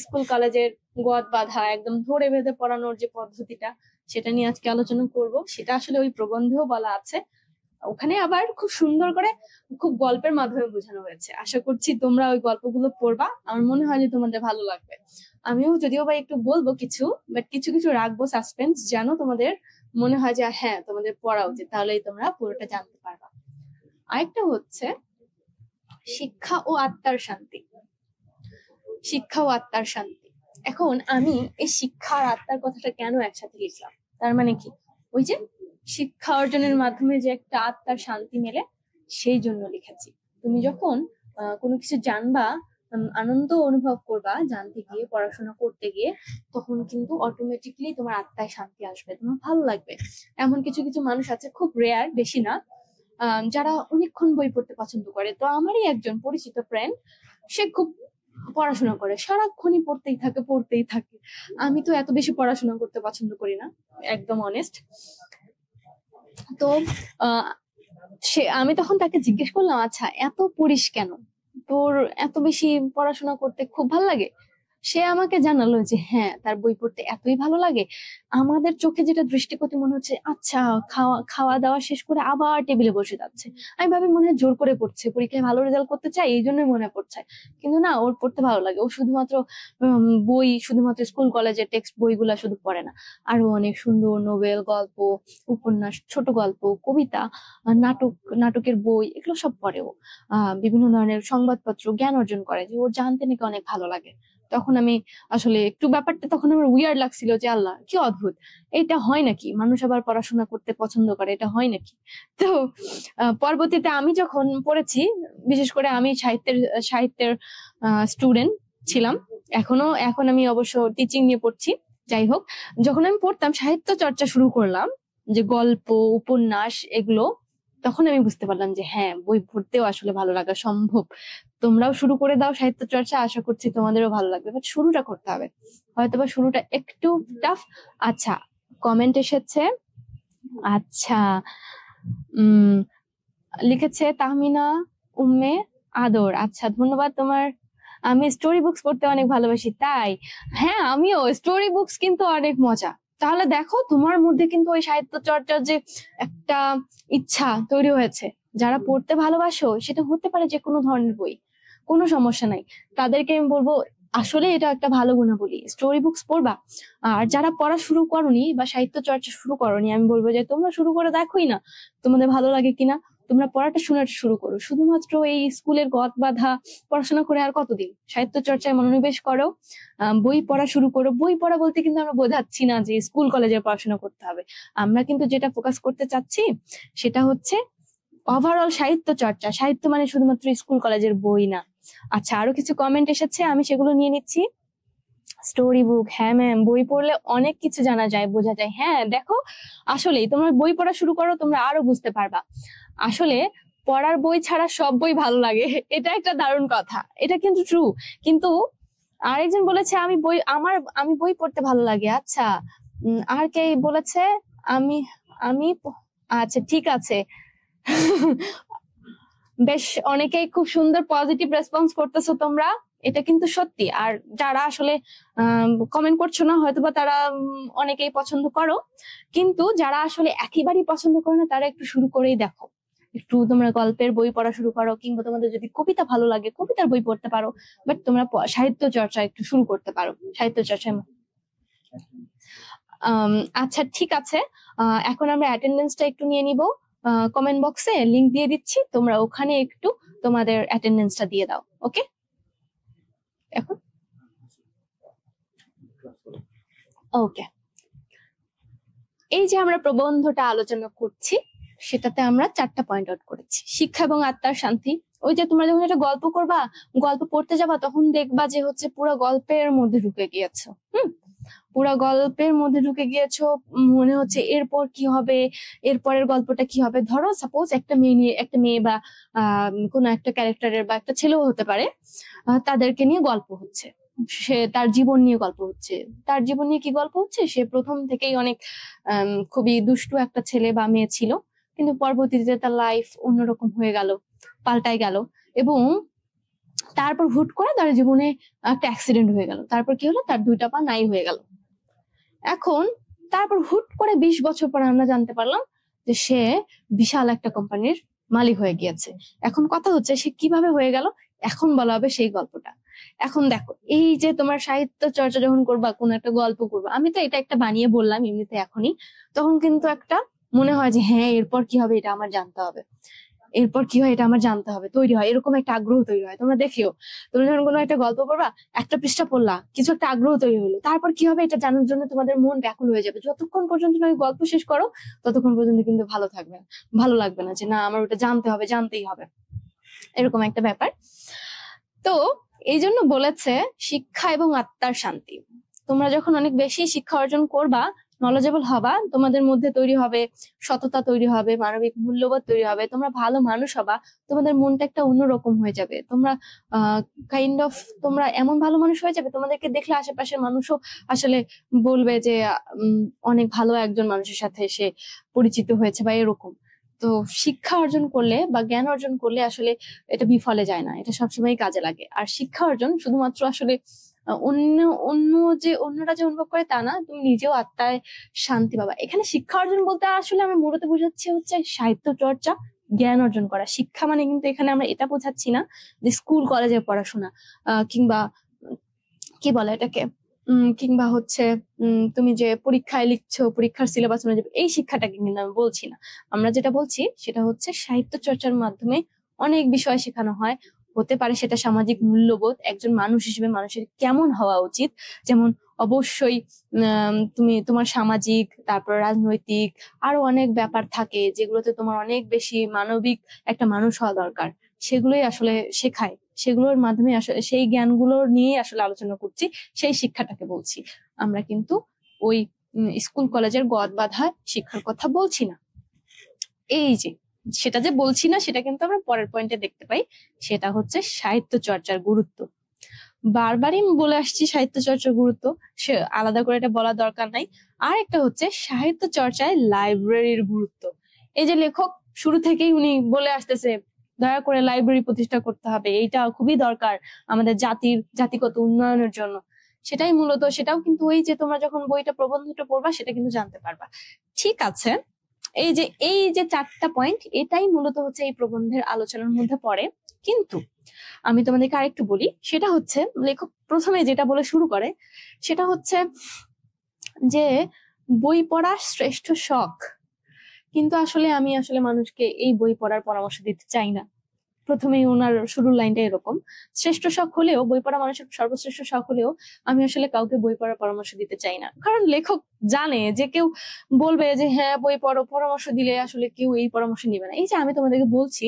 Speaker 1: স্কুল কলেজের গদ বাঁধা একদম ধরে বেঁধে পড়ানোর যে পদ্ধতিটা, সেটা নিয়ে আজকে আলোচনা করব। সেটা আসলে ওই প্রবন্ধেও বলা আছে, ওখানে আবার খুব সুন্দর করে খুব গল্পের মাধ্যমে বোঝানো হয়েছে। আশা করছি তোমরা ওই গল্পগুলো পড়বা, আমার মনে হয় যে তোমাদের ভালো লাগবে। আমিও যদিও বা একটু বলবো কিছু, বাট কিছু কিছু রাখবো সাসপেন্স, যেন তোমাদের মনে হয় যে হ্যাঁ তোমাদের পড়া উচিত, তাহলেই তোমরা পুরোটা জানতে পারবা। আরেকটা হচ্ছে শিক্ষা ও আত্মার শান্তি। শিক্ষা ও আত্মার শান্তি, এখন আমি এই শিক্ষা আর আত্মার কথাটা কেন একসাথে লিখলাম, তার মানে কি, ওই যে শিক্ষা অর্জনের মাধ্যমে যে একটা আত্মার শান্তি মেলে, সেই জন্য লিখেছি। তুমি যখন কোনো কিছু জানবা, আনন্দ অনুভব করবা জানতে গিয়ে, পড়াশোনা করতে গিয়ে, তখন কিন্তু অটোমেটিকলি তোমার আত্মায় শান্তি আসবে, তোমার ভালো লাগবে। এমন কিছু কিছু মানুষ আছে, খুব রেয়ার, বেশি না, যারা অনেকক্ষণ বই পড়তে পছন্দ করে। তো আমারই একজন পরিচিত ফ্রেন্ড, সে খুব পড়াশোনা করে, সারাক্ষণই পড়তেই থাকে। আমি তো এত বেশি পড়াশোনা করতে পছন্দ করি না, একদম অনেস্ট। তো আমি তখন তাকে জিজ্ঞেস করলাম, আচ্ছা এত পড়িস কেন, তোর এত বেশি পড়াশোনা করতে খুব ভালো লাগে? সে আমাকে জানালো যে হ্যাঁ তার বই পড়তে এতই ভালো লাগে, আমাদের চোখে যেটা দৃষ্টিকটু মনে হচ্ছে, আচ্ছা খাওয়া খাওয়া দাওয়া শেষ করে আবার টেবিলে বসে যাচ্ছে, আমি ভাবি মনে হয় জোর করে পড়ছে, পরীক্ষায় ভালো রেজাল্ট করতে চাই এই জন্যই মনে হয় পড়ছে। কিন্তু না, ওর পড়তে ভালো লাগে, ও শুধুমাত্র বই, শুধুমাত্র স্কুল কলেজের টেক্সট বইগুলা শুধু পড়ে না, আরো অনেক সুন্দর নোবেল, গল্প, উপন্যাস, ছোট গল্প, কবিতা, নাটক, নাটকের বই, এগুলো সব পড়ে ও। বিভিন্ন ধরনের সংবাদপত্র জ্ঞান অর্জন করে, যে ওর জানতে নাকি অনেক ভালো লাগে। তখন আমি আসলে একটু ব্যাপারটা তখন আমার উইয়ার্ড লাগছিল, যে আল্লাহ কি অদ্ভুত, এটা হয় নাকি, মানুষ আবার পড়াশোনা করতে পছন্দ করে, এটা হয় নাকি। তো পরবর্তীতে আমি যখন পড়েছি, বিশেষ করে আমি সাহিত্যের স্টুডেন্ট ছিলাম, এখন আমি অবশ্য টিচিং নিয়ে পড়ছি। যাই হোক, যখন আমি পড়তাম, সাহিত্য চর্চা শুরু করলাম, যে গল্প, উপন্যাস, এগুলো, তখন আমি বুঝতে পারলাম যে হ্যাঁ, বই পড়তেও আসলে ভালো লাগা সম্ভব। তোমরাও শুরু করে দাও সাহিত্য চর্চা, আশা করছি তোমাদেরও ভালো লাগবে, বাট শুরুটা করতে হবে, হয়তোবা শুরুটা একটু টাফ। আচ্ছা, কমেন্ট এসেছে। আচ্ছা, উম লিখেছে তাহমিনা উম্মে আদর। আচ্ছা, ধন্যবাদ তোমার। আমি স্টোরি বুকস পড়তে অনেক ভালোবাসি। তাই? হ্যাঁ, আমিও। স্টোরি বুকস কিন্তু অনেক মজা। তাহলে দেখো, তোমার মধ্যে কিন্তু ওই সাহিত্য চর্চার যে একটা ইচ্ছা তৈরি হয়েছে, যারা পড়তে ভালোবাসো, সেটা হতে পারে যে কোনো ধরনের বই, কোনো সমস্যা নাই। তাদেরকে আমি বলবো, আসলে এটা একটা ভালো গুণাবলী, স্টোরি বুকস পড়বা। আর যারা পড়া শুরু করনি বা সাহিত্য চর্চা শুরু করনি, আমি বলবো যে তোমরা শুরু করে দেখোই না, তোমাদের ভালো লাগে কিনা। তোমরা পড়াটা শোনা শুরু করো, শুধুমাত্র এই স্কুলের গদ বাঁধা পড়াশোনা করে আর কতদিন, সাহিত্য চর্চায় মনোনিবেশ করো, বই পড়া শুরু করো। বই পড়া বলতে কিন্তু আমরা বোঝাচ্ছি না যে স্কুল কলেজের পড়াশোনা করতে হবে, আমরা কিন্তু যেটা ফোকাস করতে চাচ্ছি সেটা হচ্ছে ওভারঅল সাহিত্য চর্চা। সাহিত্য মানে শুধুমাত্র স্কুল কলেজের বই না। আচ্ছা, আরো কিছু কমেন্ট এসেছে, আমি সেগুলো নিয়ে নিচ্ছি। স্টোরি বুক, হ্যাঁ ম্যাম, বই পড়লে অনেক কিছু জানা যায়, বোঝা যায়। হ্যাঁ দেখো, আসলেই তোমরা বই পড়া শুরু করো, তোমরা আরো বুঝতে পারবা। আসলে পড়ার বই ছাড়া সব বই ভালো লাগে, এটা একটা দারুণ কথা, এটা কিন্তু ট্রু। কিন্তু আরেকজন বলেছে আমি বই পড়তে ভালো লাগে। আচ্ছা, আর কে বলেছে? আমি আমি আচ্ছা, ঠিক আছে। বেশ, অনেকেই খুব সুন্দর পজিটিভ রেসপন্স করতেছো তোমরা, এটা কিন্তু সত্যি। আর যারা আসলে কমেন্ট করছো না, হয়তোবা তারা অনেকেই পছন্দ করো, কিন্তু যারা আসলে একেবারেই পছন্দ করো না, তারা একটু শুরু করেই দেখো। একটু তোমরা গল্পের বই পড়া শুরু করো, কিংবা তোমাদের যদি কবিতা ভালো লাগে, কবিতার বই পড়তে পারো। বাট তোমরা সাহিত্য চর্চা একটু শুরু করতে পারো, সাহিত্য চর্চায়। আচ্ছা, ঠিক আছে। এখন আমরা অ্যাটেন্ডেন্সটা একটু নিয়ে নিব। কমেন্ট বক্সে লিংক দিয়ে দিচ্ছি, তোমরা ওখানে একটু তোমাদের অ্যাটেন্ডেন্সটা দিয়ে দাও। ওকে, এখন ওকে। এই যে আমরা প্রবন্ধটা আলোচনা করছি, সেটাতে আমরা 4টা পয়েন্ট আউট করেছি। শিক্ষা এবং আত্মার শান্তি। ওই যে তোমরা যখন একটা গল্প করবা, গল্প পড়তে যাবা, তখন দেখবা যে হচ্ছে পুরো গল্পের মধ্যে ঢুকে গিয়েছো। পুরো গল্পের মধ্যে ঢুকে গিয়েছো, মনে হচ্ছে এরপর কি হবে, এরপরের গল্পটা কি হবে। ধরো সাপোজ একটা মেয়ে বা কোনো একটা ক্যারেক্টারের বা একটা ছেলেও হতে পারে, তাদেরকে নিয়ে গল্প হচ্ছে, সে তার জীবন নিয়ে গল্প হচ্ছে। তার জীবন নিয়ে কি গল্প হচ্ছে? সে প্রথম থেকেই অনেক খুবই দুষ্টু একটা ছেলে বা মেয়ে ছিল, কিন্তু পরবর্তীতে তার লাইফ অন্যরকম হয়ে গেল, পাল্টাই গেল, এবং তারপর হুট করে তার জীবনে একটা অ্যাক্সিডেন্ট হয়ে গেল। তারপর কি হলো? তার 2টা পা নাই হয়ে গেল। এখন তারপর হুট করে 20 বছর পর আমরা জানতে পারলাম যে সে বিশাল একটা কোম্পানির মালিক হয়ে গিয়েছে। এখন কথা হচ্ছে সে কিভাবে হয়ে গেল, এখন বলা হবে সেই গল্পটা। এখন দেখো, এই যে তোমার সাহিত্য চর্চা যখন করবা, কোন একটা গল্প করবা, আমি তো এটা একটা বানিয়ে বললাম এমনিতে এখনই, তখন কিন্তু একটা মনে হয় যে হ্যাঁ, এরপর কি হবে এটা আমার জানতে হবে, এরপর কি হয় এটা আমার জানতে হবে, তৈরি হয়, এরকম একটা আগ্রহ তৈরি হয়। তোমরা দেখিও, তুমি যখন কোনো একটা গল্প পড়বা, একটা পৃষ্ঠা পড়লা, কিছু একটা আগ্রহ তৈরি হলো, তারপর কি হবে এটা জানার জন্য তোমাদের মন ব্যাকুল হয়ে যাবে। যতক্ষণ পর্যন্ত না ওই গল্প শেষ করো, ততক্ষণ পর্যন্ত কিন্তু ভালো লাগবে না, যে না আমার ওটা জানতে হবে, জানতেই হবে, এরকম একটা ব্যাপার। তো এই জন্য বলেছে শিক্ষা এবং আত্মার শান্তি। তোমরা যখন অনেক বেশি শিক্ষা অর্জন করবা, নলেজেবল হবা, তোমাদের মধ্যে তৈরি হবে সততা, তৈরি হবে মানবিক মূল্যবোধ, তৈরি হবে, তোমরা ভালো মানুষ হবা, তোমাদের মনটা একটা অন্যরকম হয়ে যাবে। তোমরা তোমরা এমন ভালো মানুষ হয়ে যাবে, তোমাদেরকে দেখলে আশেপাশের মানুষও আসলে বলবে যে অনেক ভালো একজন মানুষের সাথে সে পরিচিত হয়েছে বা এরকম। তো শিক্ষা অর্জন করলে বা জ্ঞান অর্জন করলে আসলে এটা বিফলে যায় না, এটা সবসময় কাজে লাগে। আর শিক্ষা অর্জন শুধুমাত্র আসলে
Speaker 2: অন্য অন্য যে অন্যরা যে অনুভব করে তা না, তুমি নিজেও আত্মায় শান্তি পাবা। এখানে শিক্ষা অর্জন বলতে আসলে আমি মূলত বোঝাচ্ছি হচ্ছে সাহিত্য চর্চা, জ্ঞান অর্জন করা। শিক্ষা মানে কিন্তু এখানে আমরা এটা বোঝাচ্ছি না যে স্কুল কলেজের পড়াশোনা, কিংবা কি বলে এটাকে, কিংবা হচ্ছে তুমি যে পরীক্ষায় লিখছো, পরীক্ষার সিলেবাস অনুযায়ী, এই শিক্ষাটাকে কিন্তু আমি বলছি না। আমরা যেটা বলছি সেটা হচ্ছে সাহিত্য চর্চার মাধ্যমে অনেক বিষয় শেখানো হয়। হতে পারে সেটা সামাজিক মূল্যবোধ, একজন মানুষ হিসেবে মানুষের কেমন হওয়া উচিত, যেমন অবশ্যই তুমি তোমার সামাজিক, তারপর রাজনৈতিক, আরো অনেক ব্যাপার থাকে যেগুলোতে তোমার অনেক বেশি মানবিক একটা মানুষ হওয়া দরকার। সেগুলোই আসলে শেখায়, সেগুলোর মাধ্যমে আসলে সেই জ্ঞানগুলো নিয়ে আসলে আলোচনা করছি, সেই শিক্ষাটাকে বলছি। আমরা কিন্তু ওই স্কুল কলেজের গদ বাঁধা শিক্ষার কথা বলছি না। এই যে সেটা যে বলছি না সেটা কিন্তু আমরা পরের পয়েন্টে দেখতে পাই, সেটা হচ্ছে সাহিত্য চর্চার গুরুত্ব। বারবারই বলে আসছি সাহিত্য চর্চার গুরুত্ব, সে আলাদা করে এটা বলার দরকার নাই। আর একটা হচ্ছে সাহিত্য চর্চায় লাইব্রেরির গুরুত্ব। এই যে লেখক শুরু থেকেই উনি বলে আসতেছে দয়া করে লাইব্রেরি প্রতিষ্ঠা করতে হবে, এইটা খুবই দরকার আমাদের জাতিগত উন্নয়নের জন্য। সেটাই মূলত, সেটাও কিন্তু ওই যে তোমরা যখন বইটা প্রবন্ধটা পড়বা সেটা কিন্তু জানতে পারবা। ঠিক আছে, এই যে 4টা পয়েন্ট, এটাই মূলত হচ্ছে এই প্রবন্ধের আলোচনার মধ্যে পড়ে। কিন্তু আমি তোমাদেরকে আরেকটু বলি, সেটা হচ্ছে লেখক প্রথমে যেটা বলে শুরু করে সেটা হচ্ছে যে বই পড়া শ্রেষ্ঠ শখ। কিন্তু আমি আসলে মানুষকে এই বই পড়ার পরামর্শ দিতে চাই না। প্রথমেই ওনার শুরুর লাইনটা এরকম, শ্রেষ্ঠ শখ হলেও, বই পড়া মানুষের সর্বশ্রেষ্ঠ শখ হলেও আমি আসলে কাউকে বই পড়ার পরামর্শ দিতে চাই না। কারণ লেখক জানে যে কেউ বলবে যে হ্যাঁ বই পড়ো, পরামর্শ দিলে আসলে কেউ এই পরামর্শ নিবে না। এই যে আমি তোমাদেরকে বলছি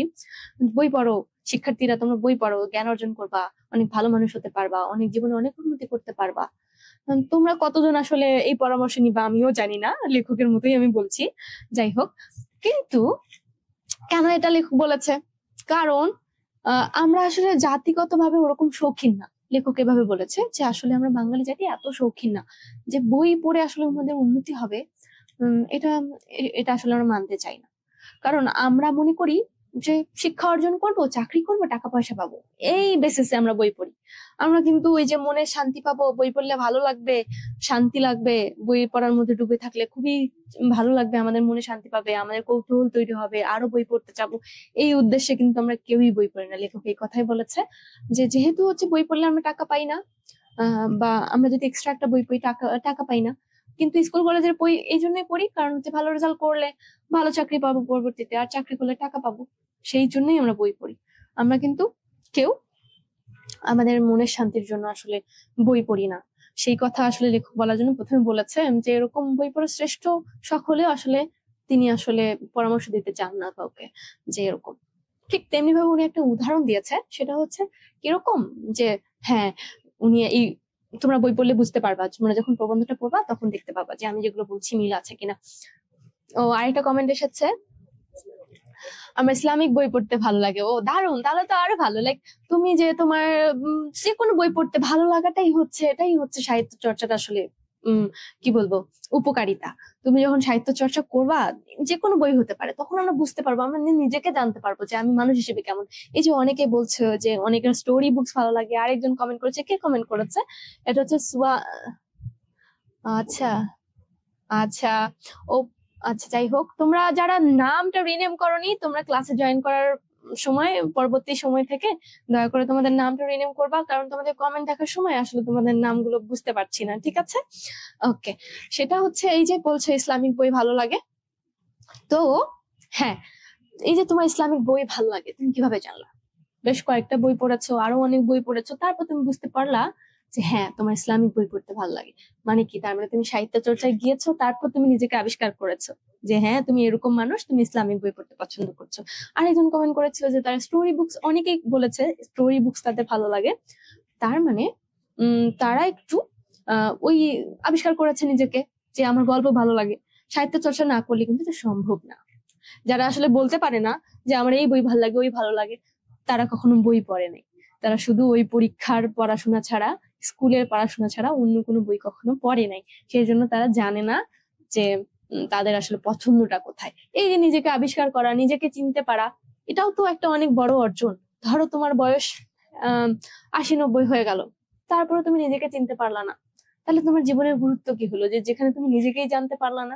Speaker 2: বই পড়ো, শিক্ষার্থীরা তোমরা বই পড়ো, জ্ঞান অর্জন করবা, অনেক ভালো মানুষ হতে পারবা, অনেক জীবনে অনেক উন্নতি করতে পারবা। তোমরা কতজন আসলে এই পরামর্শ নিবা আমিও জানি না, লেখকের মতোই আমি বলছি। যাই হোক, কিন্তু কেন এটা লেখক বলেছে? কারণ আমরা আসলে জাতিগতভাবে ওরকম শৌখিন না। লেখক এভাবে বলেছে যে আসলে আমরা বাঙালি জাতি এত শৌখিন না যে বই পড়ে আসলে আমাদের উন্নতি হবে। এটা এটা আসলে আমরা মানতে চাই না। কারণ আমরা মনে করি যে শিক্ষা অর্জন করব, চাকরি করব, টাকা পয়সা পাবো, এই বেসিসে আমরা বই পড়ি। আমরা কিন্তু ওই যে মনে শান্তি পাবো, বই পড়লে ভালো লাগবে, শান্তি লাগবে, বই পড়ার মধ্যে ডুবে থাকলে খুবই ভালো লাগবে, আমাদের মনে শান্তি পাবে, আমাদের কৌতূহল তৈরি হবে, আরো বই পড়তে চাবো, এই উদ্দেশ্যে কিন্তু আমরা কেউই বই পড়ি না। লেখক এই কথাই বলেছে যে যেহেতু হচ্ছে বই পড়লে আমরা টাকা পাই না, বা আমরা যদি এক্সট্রা একটা বই পড়ি টাকা টাকা পাই না, কিন্তু স্কুল কলেজের বই এই জন্যই পড়ি কারণ হচ্ছে ভালো রেজাল্ট করলে ভালো চাকরি পাবো পরবর্তীতে, আর চাকরি করলে টাকা পাবো, সেই জন্যই আমরা বই পড়ি। আমরা কিন্তু কেউ আমাদের মনের শান্তির জন্য আসলে বই পড়ি না। সেই কথা আসলে লেখক বলার জন্য প্রথমে বলেছে যে এরকম বই পড়া শ্রেষ্ঠ শখ হলেও আসলে তিনি আসলে পরামর্শ দিতে চান না কাউকে যে এরকম। ঠিক তেমনি ভাবে উনি একটা উদাহরণ দিয়েছে, সেটা হচ্ছে কিরকম যে হ্যাঁ উনি এই, তোমরা বই পড়লে বুঝতে পারবা, তোমরা যখন প্রবন্ধটা পড়বা তখন দেখতে পাবা যে আমি যেগুলো বলছি মিল আছে কিনা। ও আরেকটা কমেন্ট এসেছে, আমার ইসলামিক বই পড়তে ভালো লাগে। ও দারুণ, তাহলে তো আরো ভালো। লাইক তুমি যে তোমার যে কোনো বই পড়তে ভালো লাগাটাই হচ্ছে, এটাই হচ্ছে সাহিত্য চর্চাটা আসলে কি বলবো উপকারিতা। তুমি যখন সাহিত্য চর্চা করবা, যে কোনো বই হতে পারে, তখন আমরা বুঝতে পারবো, আমরা নিজেকে জানতে পারবো যে আমি মানুষ হিসেবে কেমন। এই যে অনেকে বলছে যে অনেকের স্টোরি বুকস ভালো লাগে। আরেকজন কমেন্ট করেছে, কে কমেন্ট করেছে? এটা হচ্ছে সুয়া। আচ্ছা আচ্ছা, ও আচ্ছা, যাই হোক, তোমরা যারা নামটা রিনেম করনি, তোমরা ক্লাসে জয়েন করার সময় পরবর্তী সময় থেকে দয়া করে তোমাদের নামটা রিনেম করবা, কারণ তোমাদের কমেন্ট দেখার সময় আসলে তোমাদের নামগুলো বুঝতে পারছি না। ঠিক আছে, ওকে। সেটা হচ্ছে এই যে বলছো ইসলামিক বই ভালো লাগে, তো হ্যাঁ, এই যে তোমার ইসলামিক বই ভালো লাগে তুমি কিভাবে জানলা? বেশ কয়েকটা বই পড়েছো, আরো অনেক বই পড়েছো, তারপর তুমি বুঝতে পারলা যে হ্যাঁ তোমার ইসলামিক বই পড়তে ভালো লাগে। মানে কি? তার মানে তুমি সাহিত্য চর্চায় গিয়েছো, তারপর তুমি নিজেকে আবিষ্কার করেছো যে হ্যাঁ তুমি এরকম মানুষ, তুমি ইসলামিক বই পড়তে পছন্দ করছো। আরেকজন কমেন্ট করেছিল যে তার স্টোরি বুকস, অনেকেই বলেছে স্টোরি বুকস তাদের ভালো লাগে। তার মানে তারা একটু ওই আবিষ্কার করেছে নিজেকে যে আমার গল্প ভালো লাগে। সাহিত্য চর্চা না করলে কিন্তু এটা সম্ভব না। যারা আসলে বলতে পারে না যে আমার এই বই ভালো লাগে, ওই ভালো লাগে, তারা কখনো বই পড়ে নাই। তারা শুধু ওই পরীক্ষার পড়াশোনা ছাড়া, স্কুলের পড়াশোনা ছাড়া অন্য কোনো বই কখনো পড়ে নাই। সেই জন্য তারা জানে না যে তাদের আসলে পছন্দটা কোথায়। এই যে নিজেকে আবিষ্কার করা, নিজেকে চিনতে পারা, এটাও তো একটা অনেক বড় অর্জন। ধরো তোমার বয়স 80-90 হয়ে গেল, তারপরে তুমি নিজেকে চিনতে পারলা না, তাহলে তোমার জীবনের গুরুত্ব কি হলো, যে যেখানে তুমি নিজেকেই জানতে পারলা না।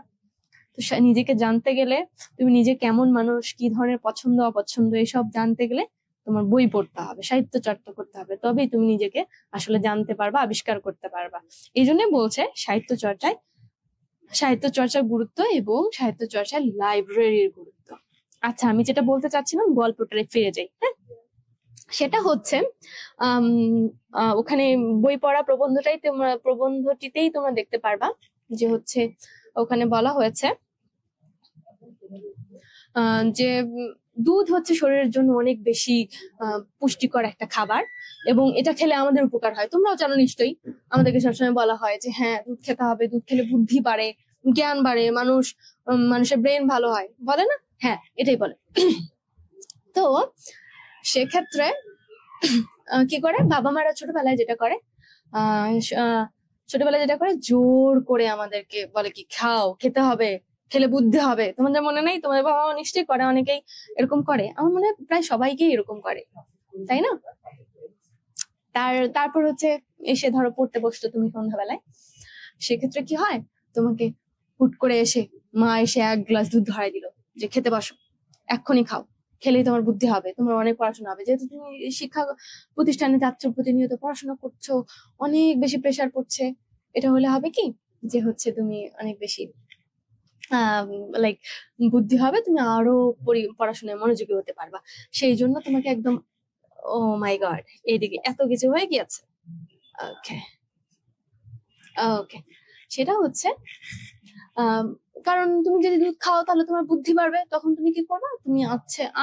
Speaker 2: তো নিজেকে জানতে গেলে, তুমি নিজে কেমন মানুষ, কি ধরনের পছন্দ অপছন্দ, এসব জানতে গেলে তোমার বই পড়তে হবে, সাহিত্য চর্চা করতে হবে, তবেই তুমি নিজেকে আসলে জানতে পারবা, আবিষ্কার করতে পারবা। এই জন্যই বলছে সাহিত্য চর্চার গুরুত্ব এবং সাহিত্য চর্চার লাইব্রেরির গুরুত্ব। আচ্ছা, আমি যেটা বলতে চাচ্ছিলাম গল্পটারে ফিরে যাই। হ্যাঁ, সেটা হচ্ছে ওখানে বই পড়া প্রবন্ধটিতেই তোমরা দেখতে পারবা যে হচ্ছে ওখানে বলা হয়েছে যে দুধ হচ্ছে শরীরের জন্য অনেক বেশি পুষ্টিকর একটা খাবার, এবং এটা খেলে আমাদের উপকার হয়। তোমরাও জানো নিশ্চয়ই, আমাদেরকে সবসময় বলা হয় যে হ্যাঁ, দুধ খেতে হবে, দুধ খেলে বুদ্ধি বাড়ে, জ্ঞান বাড়ে, মানুষের ব্রেন ভালো হয়, বলে না? হ্যাঁ, এটাই বলে। তো সেক্ষেত্রে কি করে বাবা মারা ছোটবেলায় যেটা করে, জোর করে আমাদেরকে বলে কি খাও, খেতে হবে, খেলে বুদ্ধি হবে। তোমাদের মনে নেই? তোমাদের বাবা নিশ্চয়ই করে, অনেকেই এরকম করে, আমার মনে হয় প্রায় সবাইকেই এরকম করে, তাই না? তারপর হচ্ছে এসে ধরো পড়তে বসতো তুমি সন্ধ্যাবেলায়, সেক্ষেত্রে কি হয়, তোমাকে হুট করে মা এসে 1 গ্লাস দুধ ধরাই দিল যে খেতে বসো, এক্ষুনি খাও, খেলেই তোমার বুদ্ধি হবে, তোমার অনেক পড়াশোনা হবে। যেহেতু তুমি শিক্ষা প্রতিষ্ঠানে যাচ্ছ, প্রতিনিয়ত পড়াশোনা করছো, অনেক বেশি প্রেসার পড়ছে, এটা হলে হবে কি যে হচ্ছে তুমি অনেক বেশি লাইক বুদ্ধি হবে, তুমি আরো পড়াশোনায় মনোযোগী হতে পারবা। সেই জন্য তোমাকে একদম, ও মাই গড, এইদিকে এত কিছু হয়ে গিয়েছে। ওকে ওকে, সেটা হচ্ছে কারণ তুমি যদি দুধ খাও তাহলে তোমার বুদ্ধি বাড়বে, তখন তুমি কি করবা, তুমি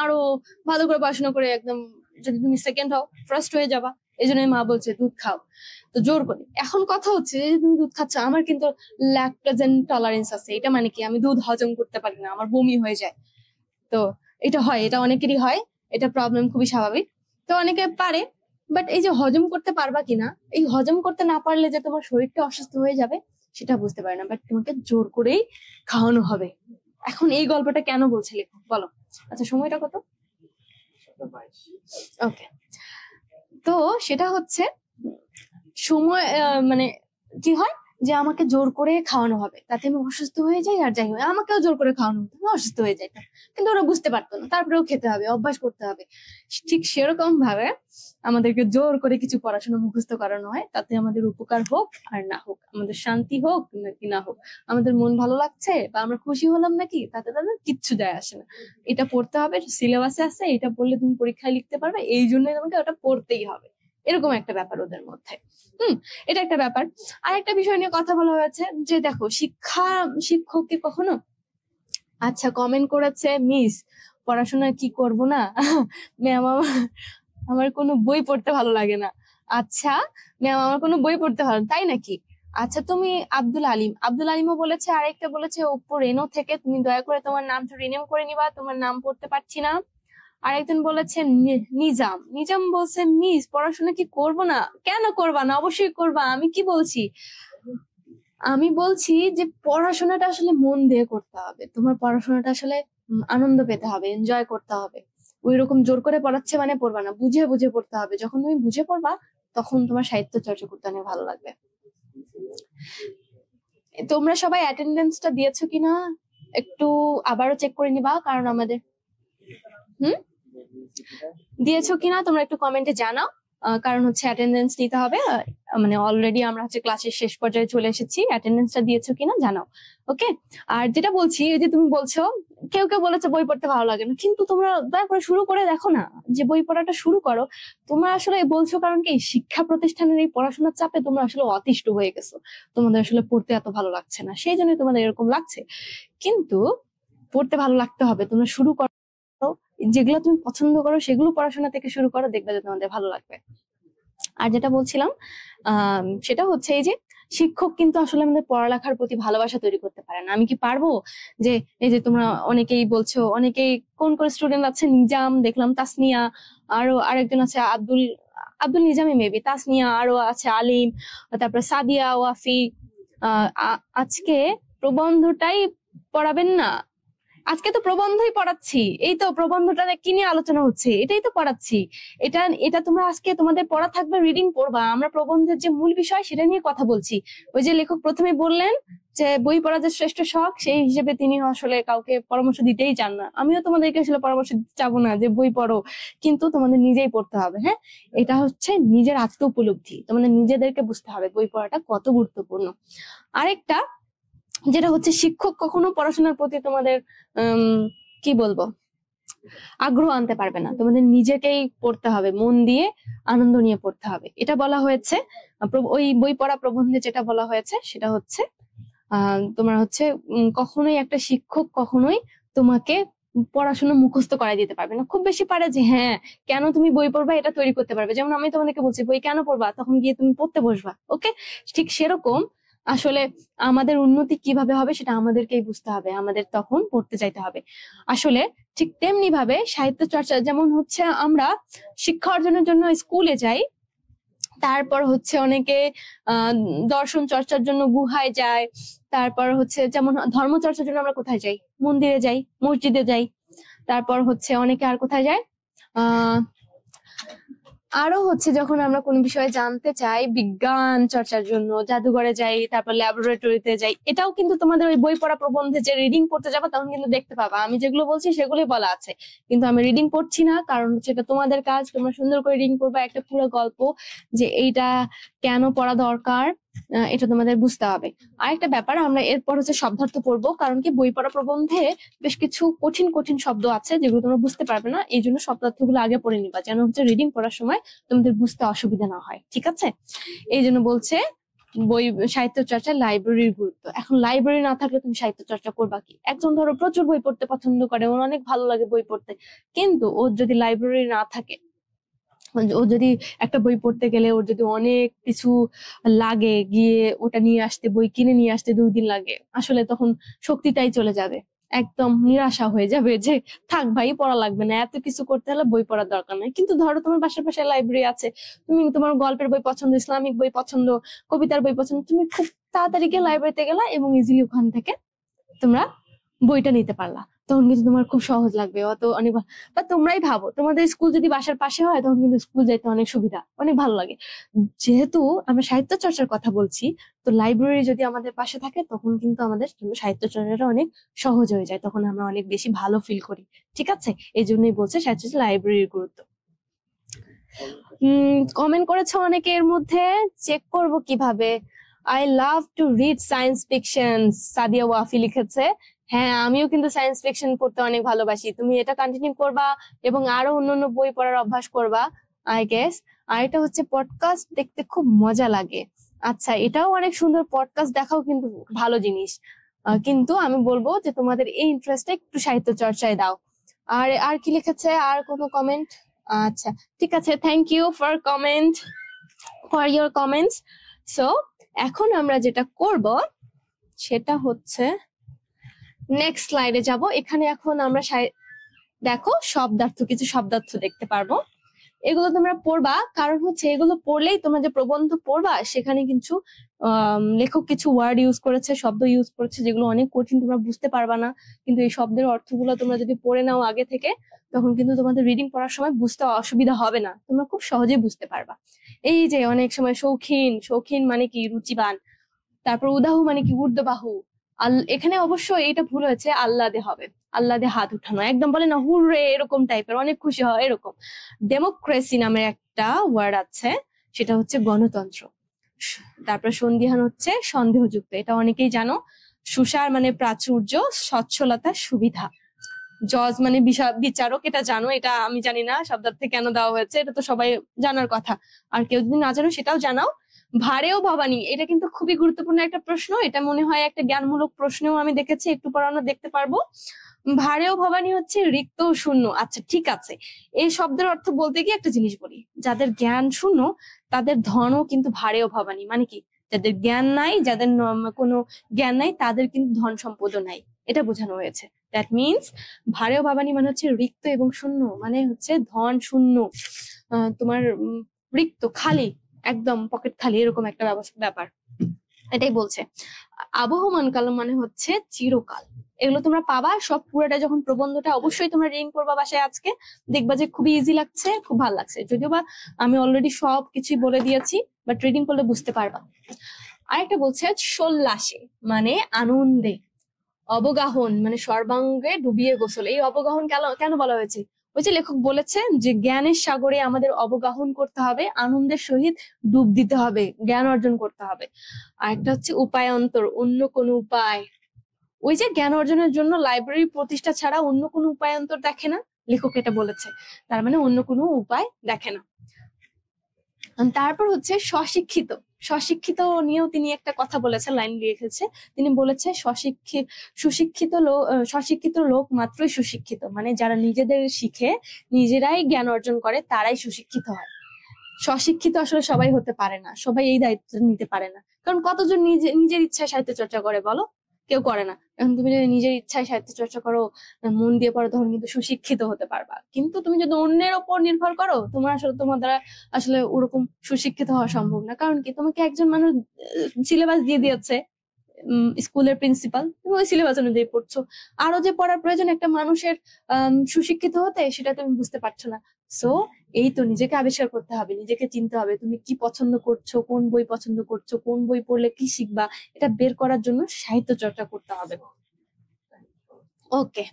Speaker 2: আরো ভালো করে পড়াশোনা করে একদম, যদি তুমি সেকেন্ড হও ফার্স্ট হয়ে যাবা। এই জন্যই মা বলছে দুধ খাও, তো জোর করে। এখন কথা হচ্ছে যে তুমি দুধ খাচ্ছ, আমার কিন্তু ল্যাকটোজ ইনটলারেন্স আছে। এটা মানে কি, আমি দুধ হজম করতে পারি না, আমার বমি হয়ে যায়। তো এটা হয়, এটা অনেকেরই হয়, এটা প্রবলেম, খুবই স্বাভাবিক। তো অনেকে পারে, বাট এই যে হজম করতে পারবা কিনা, এই হজম করতে না পারলে যে তোমার শরীরটা অসুস্থ হয়ে যাবে সেটা বুঝতে পারে না, বাট তোমাকে জোর করেই খাওয়ানো হবে। এখন এই গল্পটা কেন বলছে লেখক, বলো? আচ্ছা, সময়টা কত? ওকে, তো সেটা হচ্ছে সময়, মানে কি হয় যে আমাকে জোর করে খাওয়ানো হবে, তাতে আমি অসুস্থ হয়ে যাই, আর যাই হোক আমাকেও জোর করে খাওয়ানো হতো, আমি অসুস্থ হয়ে যাইতাম, কিন্তু ওরা বুঝতে পারতো না, তারপরেও খেতে হবে, অভ্যাস করতে হবে। ঠিক সেরকম ভাবে আমাদেরকে জোর করে কিছু পড়াশোনা মুখস্থ করানো হয়, তাতে আমাদের উপকার হোক আর না হোক, আমাদের শান্তি হোক নাকি না হোক, আমাদের মন ভালো লাগছে বা আমরা খুশি হলাম নাকি, তাতে তাদের কিচ্ছু যায় আসে না। এটা পড়তে হবে, সিলেবাসে আছে, এটা পড়লে তুমি পরীক্ষায় লিখতে পারবে, এই জন্যই তোমাকে ওটা পড়তেই হবে, এরকম একটা ব্যাপার ওদের মধ্যে। এটা একটা ব্যাপার। আর একটা বিষয় নিয়ে কথা বলা হয়েছে যে দেখো, শিক্ষক কি কখনো, আচ্ছা কমেন্ট করেছে মিস পড়াশোনা কি করব না, ম্যাম আমার কোনো বই পড়তে ভালো লাগে না। আচ্ছা ম্যাম, আমার কোনো বই পড়তে ভালো, তাই নাকি? আচ্ছা, তুমি আব্দুল আলিমও বলেছে, আরেকটা বলেছে ওপো রেনো থেকে, তুমি দয়া করে তোমার নামটা রিনেম করে নিবা, তোমার নাম পড়তে পারছি না। আরেকজন বলেছে নিজাম বলছে মিস পড়াশোনা কি করব না, কেন করবা না, অবশ্যই করবা। আমি কি বলছি, আমি বলছি যে পড়াশোনাটা আসলে মন দিয়ে করতে হবে, তোমার পড়াশোনাটা আসলে আনন্দ পেতে হবে, এনজয় করতে হবে। ওই রকম জোর করে পড়াচ্ছে মানে পড়বা না, বুঝে বুঝে পড়তে হবে। যখন তুমি বুঝে পড়বা তখন তোমার সাহিত্য চর্চা করতে অনেক ভালো লাগবে। তোমরা সবাই অ্যাটেন্ডেন্সটা দিয়েছো কিনা একটু আবারও চেক করে নিবা, কারণ আমাদের দিয়েছো কিনা তোমরা একটু কমেন্টে জানাও, কারণ হচ্ছে অ্যাটেন্ডেন্স নিতে হবে। মানে অলরেডি আমরা হচ্ছে ক্লাসের শেষ পর্যায়ে চলে এসেছি, অ্যাটেন্ডেন্সটা দিয়েছো কিনা জানাও। ওকে, আর যেটা বলছি, এই যে তুমি বলছো কেউ কেউ বলেছে বই পড়তে ভালো লাগে না, কিন্তু তোমরা দয়া করে শুরু করে দেখো না, যে বই পড়াটা শুরু করো। তোমরা আসলে বলছো কারণ কি, শিক্ষা প্রতিষ্ঠানের এই পড়াশোনার চাপে তোমরা আসলে অতিষ্ঠ হয়ে গেছো, তোমাদের আসলে পড়তে এত ভালো লাগছে না, সেই জন্য তোমাদের এরকম লাগছে। কিন্তু পড়তে ভালো লাগতে হবে, তোমরা শুরু করো, যেগুলো তুমি পছন্দ করো সেগুলো পড়াশোনা থেকে শুরু করো, দেখবে যে তোমাদের ভালো লাগবে। আর যেটা বলছিলাম সেটা হচ্ছে এই যে শিক্ষক কিন্তু আসলে আমাদের পড়ালেখার প্রতি ভালোবাসা তৈরি করতে পারে না। আমি কি পারবো যে এই যে তোমরা অনেকেই বলছো, অনেকেই কোন কোন স্টুডেন্ট আছে, নিজাম দেখলাম, তাসনিয়া, আরো আরেকজন আছে আব্দুল নিজামী মেবি, তাসনিয়া, আরো আছে আলিম, তারপরে সাদিয়া, ওয়াফি, আজকে প্রবন্ধটাই পড়াবেন না, আজকে তো প্রবন্ধই পড়াচ্ছি, এই তো প্রবন্ধটা কি নিয়ে আলোচনা হচ্ছে এটাই তো পড়াচ্ছি। এটা এটা তোমরা আজকে তোমাদের পড়া থাকবে, রিডিং পড়বা, আমরা প্রবন্ধের যে মূল বিষয় সেটা নিয়ে কথা বলছি। ওই যে লেখক প্রথমে বললেন যে বই পড়া যে শ্রেষ্ঠ শখ, সেই হিসেবে তিনি আসলে কাউকে পরামর্শ দিতেই চান না। আমিও তোমাদেরকে আসলে পরামর্শ দিতে চাবো না যে বই পড়ো, কিন্তু তোমাদের নিজেই পড়তে হবে। হ্যাঁ, এটা হচ্ছে নিজের আত্ম উপলব্ধি, তোমাদের নিজেদেরকে বুঝতে হবে বই পড়াটা কত গুরুত্বপূর্ণ। আরেকটা যেটা হচ্ছে, শিক্ষক কখনো পড়াশোনার প্রতি তোমাদের কি বলবো আগ্রহ আনতে পারবে না, তোমাদের নিজেকেই পড়তে হবে, মন দিয়ে আনন্দ নিয়ে পড়তে হবে। এটা বলা হয়েছে ওই বই পড়া প্রবন্ধে, যেটা বলা হয়েছে সেটা হচ্ছে তোমার হচ্ছে কখনোই একটা শিক্ষক কখনোই তোমাকে পড়াশোনা মুখস্থ করাই দিতে পারবে না। খুব বেশি পারে যে হ্যাঁ কেন তুমি বই পড়বা এটা তৈরি করতে পারবে, যেমন আমি তোমাদেরকে বলছি বই কেন পড়বা, তখন গিয়ে তুমি পড়তে বসবা। ওকে, ঠিক সেরকম আসলে আমাদের উন্নতি কিভাবে হবে সেটা আমাদেরকেই বুঝতে হবে, আমাদের তখন পড়তে যাইতে হবে। আসলে ঠিক তেমনি ভাবে সাহিত্য চর্চা, যেমন হচ্ছে আমরা শিক্ষা অর্জনের জন্য স্কুলে যাই, তারপর হচ্ছে অনেকে দর্শন চর্চার জন্য গুহায় যায়, তারপর হচ্ছে যেমন ধর্ম চর্চার জন্য আমরা কোথায় যাই, মন্দিরে যাই, মসজিদে যাই, তারপর হচ্ছে অনেকে আর কোথায় যায়, আহ আরো হচ্ছে যখন আমরা কোনো বিষয়ে জানতে চাই বিজ্ঞান চর্চার জন্য জাদুঘরে যাই, তারপর ল্যাবরেটরিতে যাই। এটাও কিন্তু তোমাদের ওই বই পড়া প্রবন্ধে যে রিডিং পড়তে যাবো তখন কিন্তু দেখতে পাবা, আমি যেগুলো বলছি সেগুলোই বলা আছে, কিন্তু আমি রিডিং পড়ছি না, কারণ হচ্ছে এটা তোমাদের কাজ, তোমরা সুন্দর করে রিডিং করবা একটা পুরো গল্প, যে এইটা কেন পড়া দরকার এটা তোমাদের বুঝতে হবে। আরেকটা ব্যাপার, আমরা এরপর হচ্ছে শব্দার্থ পড়বো, কারণ কি বই পড়া প্রবন্ধে বেশ কিছু কঠিন কঠিন শব্দ আছে যেগুলো তোমরা বুঝতে পারবে না, এই জন্য শব্দার্থগুলো আগে পড়ে নিবা, যেন হচ্ছে রিডিং পড়ার সময় তোমাদের বুঝতে অসুবিধা না হয়। ঠিক আছে, এই জন্য বলছে বই সাহিত্য চর্চা লাইব্রেরির গুরুত্ব। এখন লাইব্রেরি না থাকলে তুমি সাহিত্য চর্চা করবা কি? একজন ধরো প্রচুর বই পড়তে পছন্দ করে, ওর অনেক ভালো লাগে বই পড়তে, কিন্তু ওর যদি লাইব্রেরি না থাকে, ও যদি একটা বই পড়তে গেলে ওর যদি অনেক কিছু লাগে, গিয়ে ওটা নিয়ে আসতে, বই কিনে নিয়ে আসতে 2 দিন লাগে, আসলে তখন শক্তিটাই চলে যাবে, একদম নিরাশা হয়ে যাবে যে থাক ভাই পড়া লাগবে না, এত কিছু করতে হলে বই পড়ার দরকার নাই। কিন্তু ধরো তোমার বাসার পাশে লাইব্রেরি আছে, তুমি তোমার গল্পের বই পছন্দ, ইসলামিক বই পছন্দ, কবিতার বই পছন্দ, তুমি খুব তাড়াতাড়ি গিয়ে লাইব্রেরিতে গেলা এবং ইজিলি ওখান থেকে তোমরা বইটা নিতে পারলা, তখন কিন্তু তোমার খুব সহজ লাগবে। অত অনেক বা তোমরাই ভাবো তোমাদের স্কুল যদি বাসার পাশে হয় তখন কিন্তু স্কুল যাইতে অনেক সুবিধা, অনেক ভালো লাগে। যেহেতু আমরা সাহিত্য চর্চার কথা বলছি, তো লাইব্রেরি যদি আমাদের পাশে থাকে তখন কিন্তু আমাদের জন্য সাহিত্য চর্চাটা অনেক সহজ হয়ে যায়, তখন আমরা অনেক বেশি ভালো ফিল করি। ঠিক আছে, এই জন্যই বলছে সাহিত্য চর্চা লাইব্রেরির গুরুত্ব। কমেন্ট করেছে অনেকে, এর মধ্যে চেক করব কিভাবে। I love to read science fiction, Sadia Wafi লিখেছে। হ্যাঁ, আমিও কিন্তু সায়েন্স ফিকশন পড়তে অনেক ভালোবাসি, তুমি এটা কন্টিনিউ করবা এবং আরো অন্যান্য বই পড়ার অভ্যাস করবা আই গেস। আর এটা হচ্ছে পডকাস্ট দেখতে খুব মজা লাগে। আচ্ছা, এটাও অনেক সুন্দর, পডকাস্ট দেখাও কিন্তু ভালো জিনিস, কিন্তু আমি বলবো যে তোমাদের এই ইন্টারেস্টটা একটু সাহিত্য চর্চায় দাও। আর আর কি লিখেছে, আর কোনো কমেন্ট? আচ্ছা ঠিক আছে, thank you for comment, for your comments. So এখন আমরা যেটা করব সেটা হচ্ছে নেক্সট স্লাইডে যাব। এখানে এখন আমরা দেখো শব্দার্থ, কিছু শব্দার্থ দেখতে পারবো, এগুলো তোমরা পড়বা, কারণ হচ্ছে এগুলো পড়লেই তোমরা যে প্রবন্ধ পড়বা সেখানে কিছু লেখক কিছু ওয়ার্ড ইউজ করেছে, শব্দ ইউজ করেছে যেগুলো অনেক কঠিন, তোমরা বুঝতে পারবা না, কিন্তু এই শব্দের অর্থগুলো তোমরা যদি পড়ে নাও আগে থেকে, তখন কিন্তু তোমাদের রিডিং পড়ার সময় বুঝতে অসুবিধা হবে না, তোমরা খুব সহজেই বুঝতে পারবা। এই যে অনেক সময় শৌখিন, শৌখিন মানে কি রুচিবান, তারপর উদাহু মানে কি ঊর্ধ্ববাহু, এখানে অবশ্য এটা ভুল হয়েছে, আহ্লাদে হবে, আহ্লাদে হাত উঠানো, একদম বলে না হুররে এরকম টাইপের, অনেক খুশি হয় এরকম। ডেমোক্রেসি নামের একটা ওয়ার্ড আছে, সেটা হচ্ছে গণতন্ত্র। তারপর সন্ধিহান হচ্ছে সন্দেহযুক্ত, এটা অনেকেই জানো। সুসার মানে প্রাচুর্য, স্বচ্ছলতা, সুবিধা। জজ মানে বিচারক, এটা জানো, এটা আমি জানি না শব্দার্থে কেন দেওয়া হয়েছে, এটা তো সবাই জানার কথা, আর কেউ যদি না জানো সেটাও জানাও। ভারেও ভবানী, এটা কিন্তু খুবই গুরুত্বপূর্ণ একটা প্রশ্ন, এটা মনে হয় একটা জ্ঞানমূলক প্রশ্নেও আমি দেখেছি, একটু পর আমরা দেখতে পারবো। ভারেও ভবানী হচ্ছে রিক্ত ও শূন্য। আচ্ছা ঠিক আছে, এই শব্দের অর্থ বলতে গিয়ে একটা জিনিস বলি, যাদের জ্ঞান শূন্য তাদের ধনও কিন্তু ভারেও ভবানী, মানে কি যাদের জ্ঞান নাই, যাদের কোনো জ্ঞান নাই তাদের কিন্তু ধন সম্পদও নাই, এটা বোঝানো হয়েছে। দ্যাট মিনস ভারেও ভবানী মানে হচ্ছে রিক্ত এবং শূন্য, মানে হচ্ছে ধন শূন্য, তোমার রিক্ত, খালি, একদম পকেট খালি, এরকম একটা ব্যাপার, এটাই বলছে। আবহমান কাল মানে হচ্ছে চিরকাল,
Speaker 1: এগুলো তোমরা পাবা সব, পুরোটা যখন প্রবন্ধটা অবশ্যই তোমরা রিডিং করবা বাসায় আজকে, দেখবা যে খুবই ইজি লাগছে, খুব ভালো লাগছে। যদিও বা আমি অলরেডি সব কিছুই বলে দিয়েছি, বাট রিডিং করলে বুঝতে পারবা। আরেকটা বলছে সোল্লাসে মানে আনন্দে, অবগাহন মানে সর্বাঙ্গে ডুবিয়ে গোসল। এই অবগাহন কেন কেন বলা হয়েছে? ওই যে লেখক বলেছেন যে জ্ঞানের সাগরে আমাদের অবগাহন করতে হবে, আনন্দের সহিত ডুব দিতে হবে, জ্ঞান অর্জন করতে হবে। আরেকটা হচ্ছে উপায়ান্তর, অন্য কোনো উপায়। ওই যে জ্ঞান অর্জনের জন্য লাইব্রেরি প্রতিষ্ঠা ছাড়া অন্য কোনো উপায়ান্তর দেখে না, লেখক এটা বলেছে। তার মানে অন্য কোনো উপায় দেখে না। তারপর হচ্ছে স্বশিক্ষিত। স্বশিক্ষিত নিয়েও তিনি একটা কথা বলেছেন, লাইন লিখেছে। তিনি বলেছে স্বশিক্ষিত লোক মাত্রই সুশিক্ষিত, মানে যারা নিজেদের শিখে নিজেরাই জ্ঞান অর্জন করে তারাই সুশিক্ষিত হয়। স্বশিক্ষিত আসলে সবাই হতে পারে না, সবাই এই দায়িত্ব নিতে পারে না। কারণ কতজন নিজের ইচ্ছায় সাহিত্য চর্চা করে বলো? কেউ করে না। এখন তুমি যদি নিজের ইচ্ছায় সাহিত্য চর্চা করো, মন দিয়ে পড়ো, তখন কিন্তু সুশিক্ষিত হতে পারবা। কিন্তু তুমি যদি অন্যের ওপর নির্ভর করো, তোমার দ্বারা আসলে ওরকম সুশিক্ষিত হওয়া সম্ভব না। কারণ কি, তোমাকে একজন মানুষ সিলেবাস দিয়ে দিয়েছে, স্কুলের প্রিন্সিপাল, তুমি ওই সিলেবাস অনুযায়ী পড়ছো। আরো যে পড়ার প্রয়োজন একটা মানুষের সুশিক্ষিত হতে, সেটা তুমি বুঝতে পারছো না। সো এই তো নিজেকে আবিষ্কার করতে হবে, নিজেকে চিনতে হবে, তুমি কি পছন্দ করছো, কোন বই পছন্দ করছো, কোন বই পড়লে কি শিখবা, এটা বের করার জন্য সাহিত্য চর্চা করতে হবে। ওকে,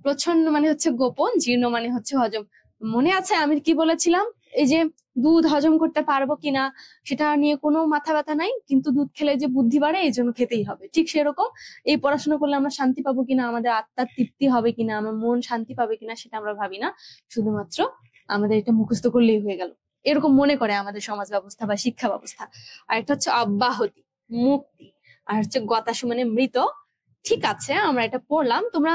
Speaker 1: প্রচ্ছন্ন মানে হচ্ছে গোপন, জীর্ণ মানে হচ্ছে হজম। মনে আছে আমি কি বলেছিলাম? এই যে দুধ হজম করতে পারবো কিনা সেটা নিয়ে কোনো মাথা ব্যথা নাই, কিন্তু দুধ খেলে যে বুদ্ধি বাড়ে এই জন্য খেতেই হবে। ঠিক সেরকম এই পড়াশোনা করলে আমরা শান্তি পাবো কিনা, আমাদের আত্মার তৃপ্তি হবে কিনা, আমার মন শান্তি পাবে কিনা, সেটা আমরা ভাবি না। শুধুমাত্র আমাদের এটা মুখস্থ করলেই হয়ে গেল, এরকম মনে করে আমাদের সমাজ ব্যবস্থা বা শিক্ষা ব্যবস্থা। আর একটা হচ্ছে অব্যাহতি, মুক্তি। আর হচ্ছে গতাসু মানে মৃত। ঠিক আছে, আমরা এটা পড়লাম। তোমরা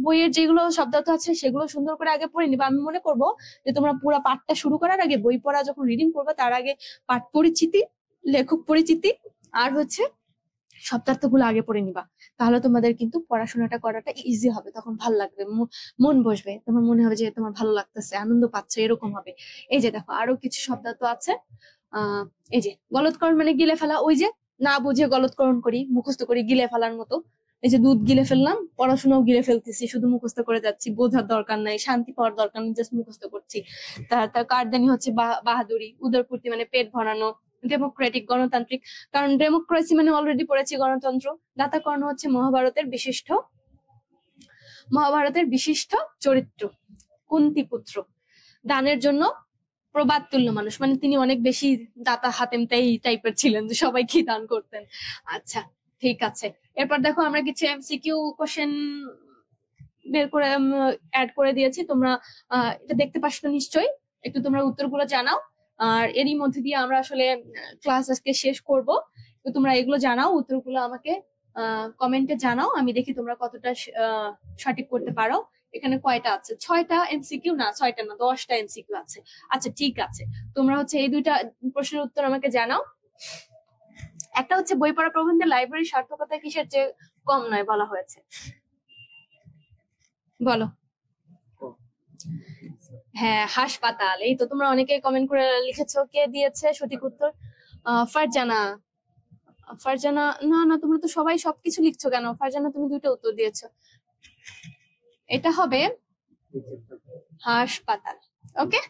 Speaker 1: বইয়ের যেগুলো শব্দার্থ আছে সেগুলো সুন্দর করে আগে পড়ে নিবা। আমি মনে করবো যে তোমরা পুরো পাঠটা শুরু করার আগে, বই পড়া যখন রিডিং করবে তার আগে পাঠ পরিচিতি, লেখক পরিচিতি আর হচ্ছে শব্দার্থ গুলো আগে পড়ে নিবা। তাহলে তোমাদের কিন্তু পড়াশোনাটা করাটা ইজি হবে, তখন ভালো লাগবে, মন বসবে, তোমার মনে হবে যে তোমার ভালো লাগতেছে, আনন্দ পাচ্ছ, এরকম হবে। এই যে দেখো আরো কিছু শব্দার্থ আছে। এই যে গলৎকরণ মানে গিলে ফেলা, ওই যে না বুঝে গলৎকরণ করি, মুখস্থ করি গিলে ফেলার মতো। এই যে দুধ গিলে ফেললাম, পড়াশোনাও গিলে ফেলতেছি, শুধু মুখস্থ করে যাচ্ছি, বোঝার দরকার নাই, শান্তি পাওয়ার দরকার নেই, জাস্ট মুখস্থ করছি। তার কারদানি হচ্ছে বাহাদুরি, উদরপূর্তি মানে পেট ভরানো, ডেমোক্রেটিক গণতান্ত্রিক, কারণ ডেমোক্রেসি মানে অলরেডি পড়েছি গণতন্ত্র। দাতাকর্ণ হচ্ছে মহাভারতের বিশিষ্ট চরিত্র, কুন্তি পুত্র, দানের জন্য প্রবাদ তুল্য মানুষ, মানে তিনি অনেক বেশি দাতা হাতেম তাই টাইপের ছিলেন, যে সবাইকে দান করতেন। আচ্ছা ঠিক আছে, এরপর দেখো আমরা কিছু এমসিকিউ কোশ্চেন বের করে অ্যাড করে দিয়েছি। তোমরা এটা দেখতে পাচ্ছ নিশ্চয়ই, একটু তোমরা উত্তরগুলো জানাও। আর এরই মধ্যে দিয়ে আমরা আসলে ক্লাস আজকে শেষ করব। তো তোমরা এগুলো জানাও, উত্তরগুলো আমাকে কমেন্টে জানাও, আমি দেখি তোমরা কতটা সঠিক করতে পারো। এখানে কয়টা আছে? 6টা এমসিকিউ, না 6টা না 10টা এমসিকিউ আছে। আচ্ছা ঠিক আছে, তোমরা হচ্ছে এই 2টা প্রশ্নের উত্তর আমাকে জানাও। একটা হচ্ছে বই পড়া প্রবন্ধে লাইব্রেরির সার্থকতা কিসের চেয়ে কম নয় বলা হয়েছে, বলো। হ্যাঁ, হাসপাতাল। এই তো তোমরা অনেকে কমেন্ট করে লিখেছো। কে দিয়েছে সঠিক উত্তর? ফারজানা। না না, তোমরা তো সবাই সবকিছু লিখছো কেন? ফারজানা তুমি 2টা উত্তর দিয়েছো, এটা হবে হাসপাতাল। ওকে,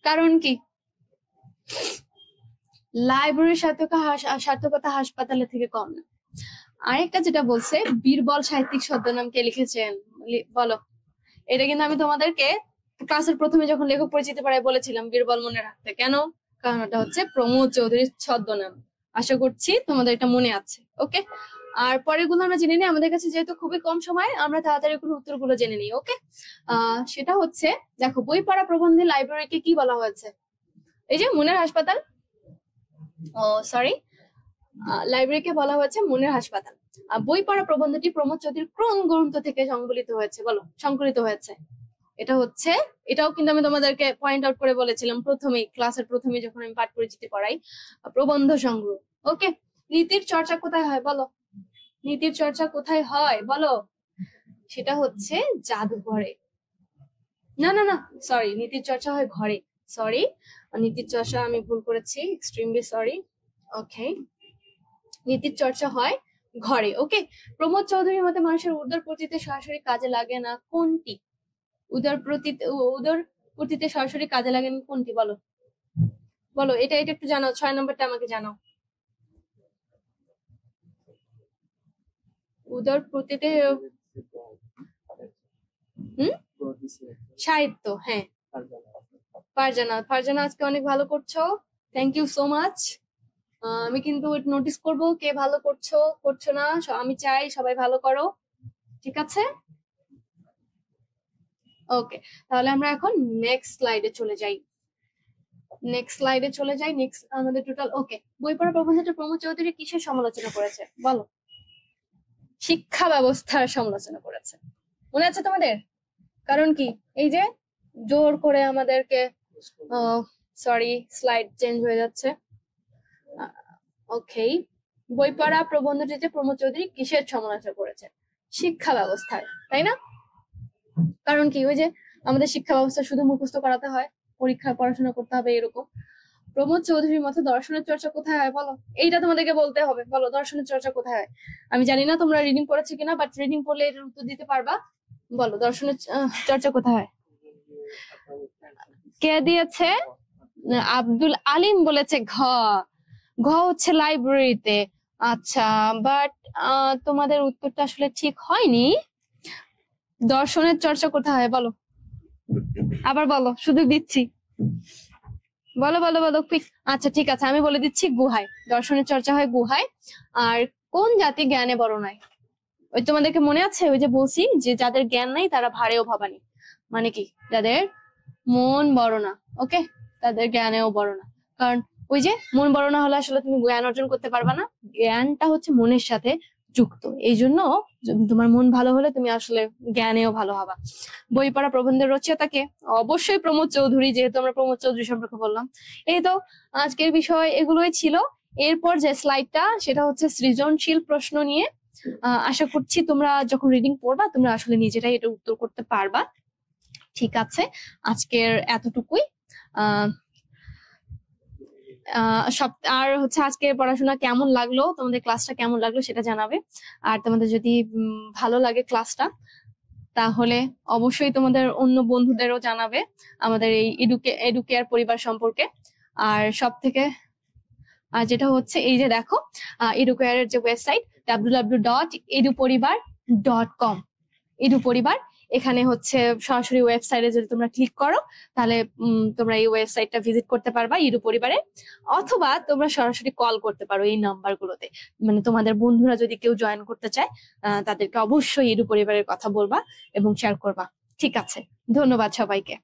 Speaker 1: কারণ কি লাইব্রেরির সার্থকতা হাসপাতালের থেকে কম না। আরেকটা যেটা বলছে বীরবল সাহিত্যিক ছদ্মনাম কে লিখেছেন, বলো। এটা কিন্তু আমি তোমাদেরকে ক্লাসের প্রথমে যখন লেখক পরিচিতি পড়ায় বলেছিলাম বীরবল মনে রাখতে। কেন? কারণ ওটা হচ্ছে প্রমোদ চৌধুরীর ছদ্মনাম। আশা করছি তোমাদের এটা মনে আছে। ওকে, আর পরের গুলো আমরা জেনে নিই। আমাদের কাছে যেহেতু খুবই কম সময়, আমরা তাড়াতাড়ি কোনো উত্তরগুলো জেনে নিই। ওকে, সেটা হচ্ছে দেখো বই পড়া প্রবন্ধে লাইব্রেরিকে কি বলা হয়েছে? এই যে মনের হাসপাতাল, ও সরি, লাইব্রেরিকে বলা হয়েছে মনের হাসপাতাল। বই পড়া প্রবন্ধটি প্রমোদ চৌধুরীর কোন গ্রন্থ থেকে সংবলিত হয়েছে, বলো, সংকলিত হয়েছে? এটাও কিন্তু আমি তোমাদেরকে পয়েন্ট আউট করে বলেছিলাম প্রথমেই, ক্লাসের প্রথমে যখন আমি পাঠ পরিচিতি পড়াই, প্রবন্ধ সংগ্রহ। ওকে, নীতির চর্চা কোথায় হয় বলো? নীতির চর্চা কোথায় হয় বলো? সেটা হচ্ছে জাদুঘরে। না না না, সরি, নীতির চর্চা হয় ঘরে। সরি, নীতির চর্চা আমি ভুল করেছি, এক্সট্রিমলি সরি। ওকে, নীতির চর্চা হয়
Speaker 2: ঘরে। ওকে, প্রমোদ চৌধুরীর মতে মানুষের উদরপতিতে সরাসরি কাজে লাগে না কোনটি? উদরপতিতে সরাসরি কাজে লাগে না কোনটি? বলো বলো, এটা এটা একটু জানাও, 6 নম্বরটা আমাকে জানাও। উদরপতিতে সাহিত্য, হ্যাঁ। ফারজানা, ফারজানা আজকে অনেক ভালো করছো, থ্যাংক ইউ সো মাচ। আমি কিন্তু নোটিস করব কে ভালো করছো না, আমি চাই সবাই ভালো করো, ঠিক আছে? ওকে, তাহলে আমরা এখন নেক্সট স্লাইডে চলে যাই। নেক্সট আমাদের টোটাল ওকে। বই পড়া প্রবন্ধটা প্রমোদ চৌধুরী কিসের সমালোচনা করেছে? বলো। শিক্ষা ব্যবস্থার সমালোচনা করেছে, মনে আছে তোমাদের? কারণ কি, এই যে জোর করে আমাদেরকে, সরি স্লাইড চেঞ্জ হয়ে যাচ্ছে। ওকে, বই পড়া প্রবন্ধটিতে প্রমোদ চৌধুরী কিসের সমালোচনা করেছে? শিক্ষা ব্যবস্থার, তাই না? কারণ কি, ওই যে আমাদের শিক্ষা ব্যবস্থা শুধু মুখস্থ করাতে হয়, পরীক্ষায় পড়াশোনা করতে হবে এরকম। প্রমোদ চৌধুরীর মতে দর্শনের চর্চা কোথায় হয়? বলো, এইটা তোমাদেরকে বলতে হবে। বলো, দর্শনের চর্চা কোথায় হয়? আমি জানি না তোমরা রিডিং পড়েছো কিনা, বাট রিডিং পড়লে এর উত্তর দিতে পারবা। বলো, দর্শনের চর্চা কোথায় হয়? কে দিয়েছে? আব্দুল আলিম বলেছে ঘ। ঘ হচ্ছে লাইব্রেরিতে। আচ্ছা, বাট তোমাদের উত্তরটা আসলে ঠিক হয়নি। দর্শনের চর্চা কোথায় হয়? বলো, আবার বলো, সুযোগ দিচ্ছি, বলো বলো বলো কুইক। আচ্ছা ঠিক আছে, আমি বলে দিচ্ছি গুহায়। দর্শনের চর্চা হয় গুহায়। আর কোন জাতি জ্ঞানে বড় নয়? ওই তোমাদেরকে মনে আছে, ওই যে বলছি যে যাদের জ্ঞান নাই তারা ভারেও ভবানী, মানে কি, যাদের মন বড় না, ওকে, তাদের জ্ঞানেও বড় না। কারণ ওই যে মন বড় না হলে আসলে তুমি জ্ঞান অর্জন করতে পারবা না। জ্ঞানটা হচ্ছে মনের সাথে যুক্ত, এই জন্য তোমার মন ভালো হলে তুমি আসলে জ্ঞানেও ভালো হবা। বই পড়া প্রবন্ধের রচয়িতাকে? অবশ্যই প্রমোদ চৌধুরী, যেহেতু আমরা প্রমোদ চৌধুরী সম্পর্কে বললাম। এই তো আজকের বিষয় এগুলোই ছিল। এরপর যে স্লাইডটা, সেটা হচ্ছে সৃজনশীল প্রশ্ন নিয়ে। আশা করছি তোমরা যখন রিডিং পড়বা তোমরা আসলে নিজেরাই এটা উত্তর করতে পারবা। ঠিক আছে, আজকের এতটুকুই। আর হচ্ছে আজকের পড়াশোনা কেমন লাগলো, তোমাদের ক্লাসটা কেমন লাগলো সেটা জানাবে। আর তোমাদের যদি ভালো লাগে ক্লাসটা, তাহলে অবশ্যই তোমাদের অন্য বন্ধুদেরও জানাবে আমাদের এই এডুকেয়ার পরিবার সম্পর্কে। আর সব থেকে যেটা হচ্ছে, এই যে দেখো এডুকেয়ারের যে ওয়েবসাইট www.eduporibar.com, এডুপরিবার, এখানে হচ্ছে সরাসরি ওয়েবসাইটে যদি তোমরা ক্লিক করো তাহলে তোমরা এই ওয়েবসাইটটা ভিজিট করতে পারবা এডু পরিবারে। অথবা তোমরা সরাসরি কল করতে পারো এই নাম্বারগুলোতে। মানে তোমাদের বন্ধুরা যদি কেউ জয়েন করতে চায় তাদেরকে অবশ্যই এডু পরিবারের কথা বলবা এবং শেয়ার করবা। ঠিক আছে, ধন্যবাদ সবাইকে।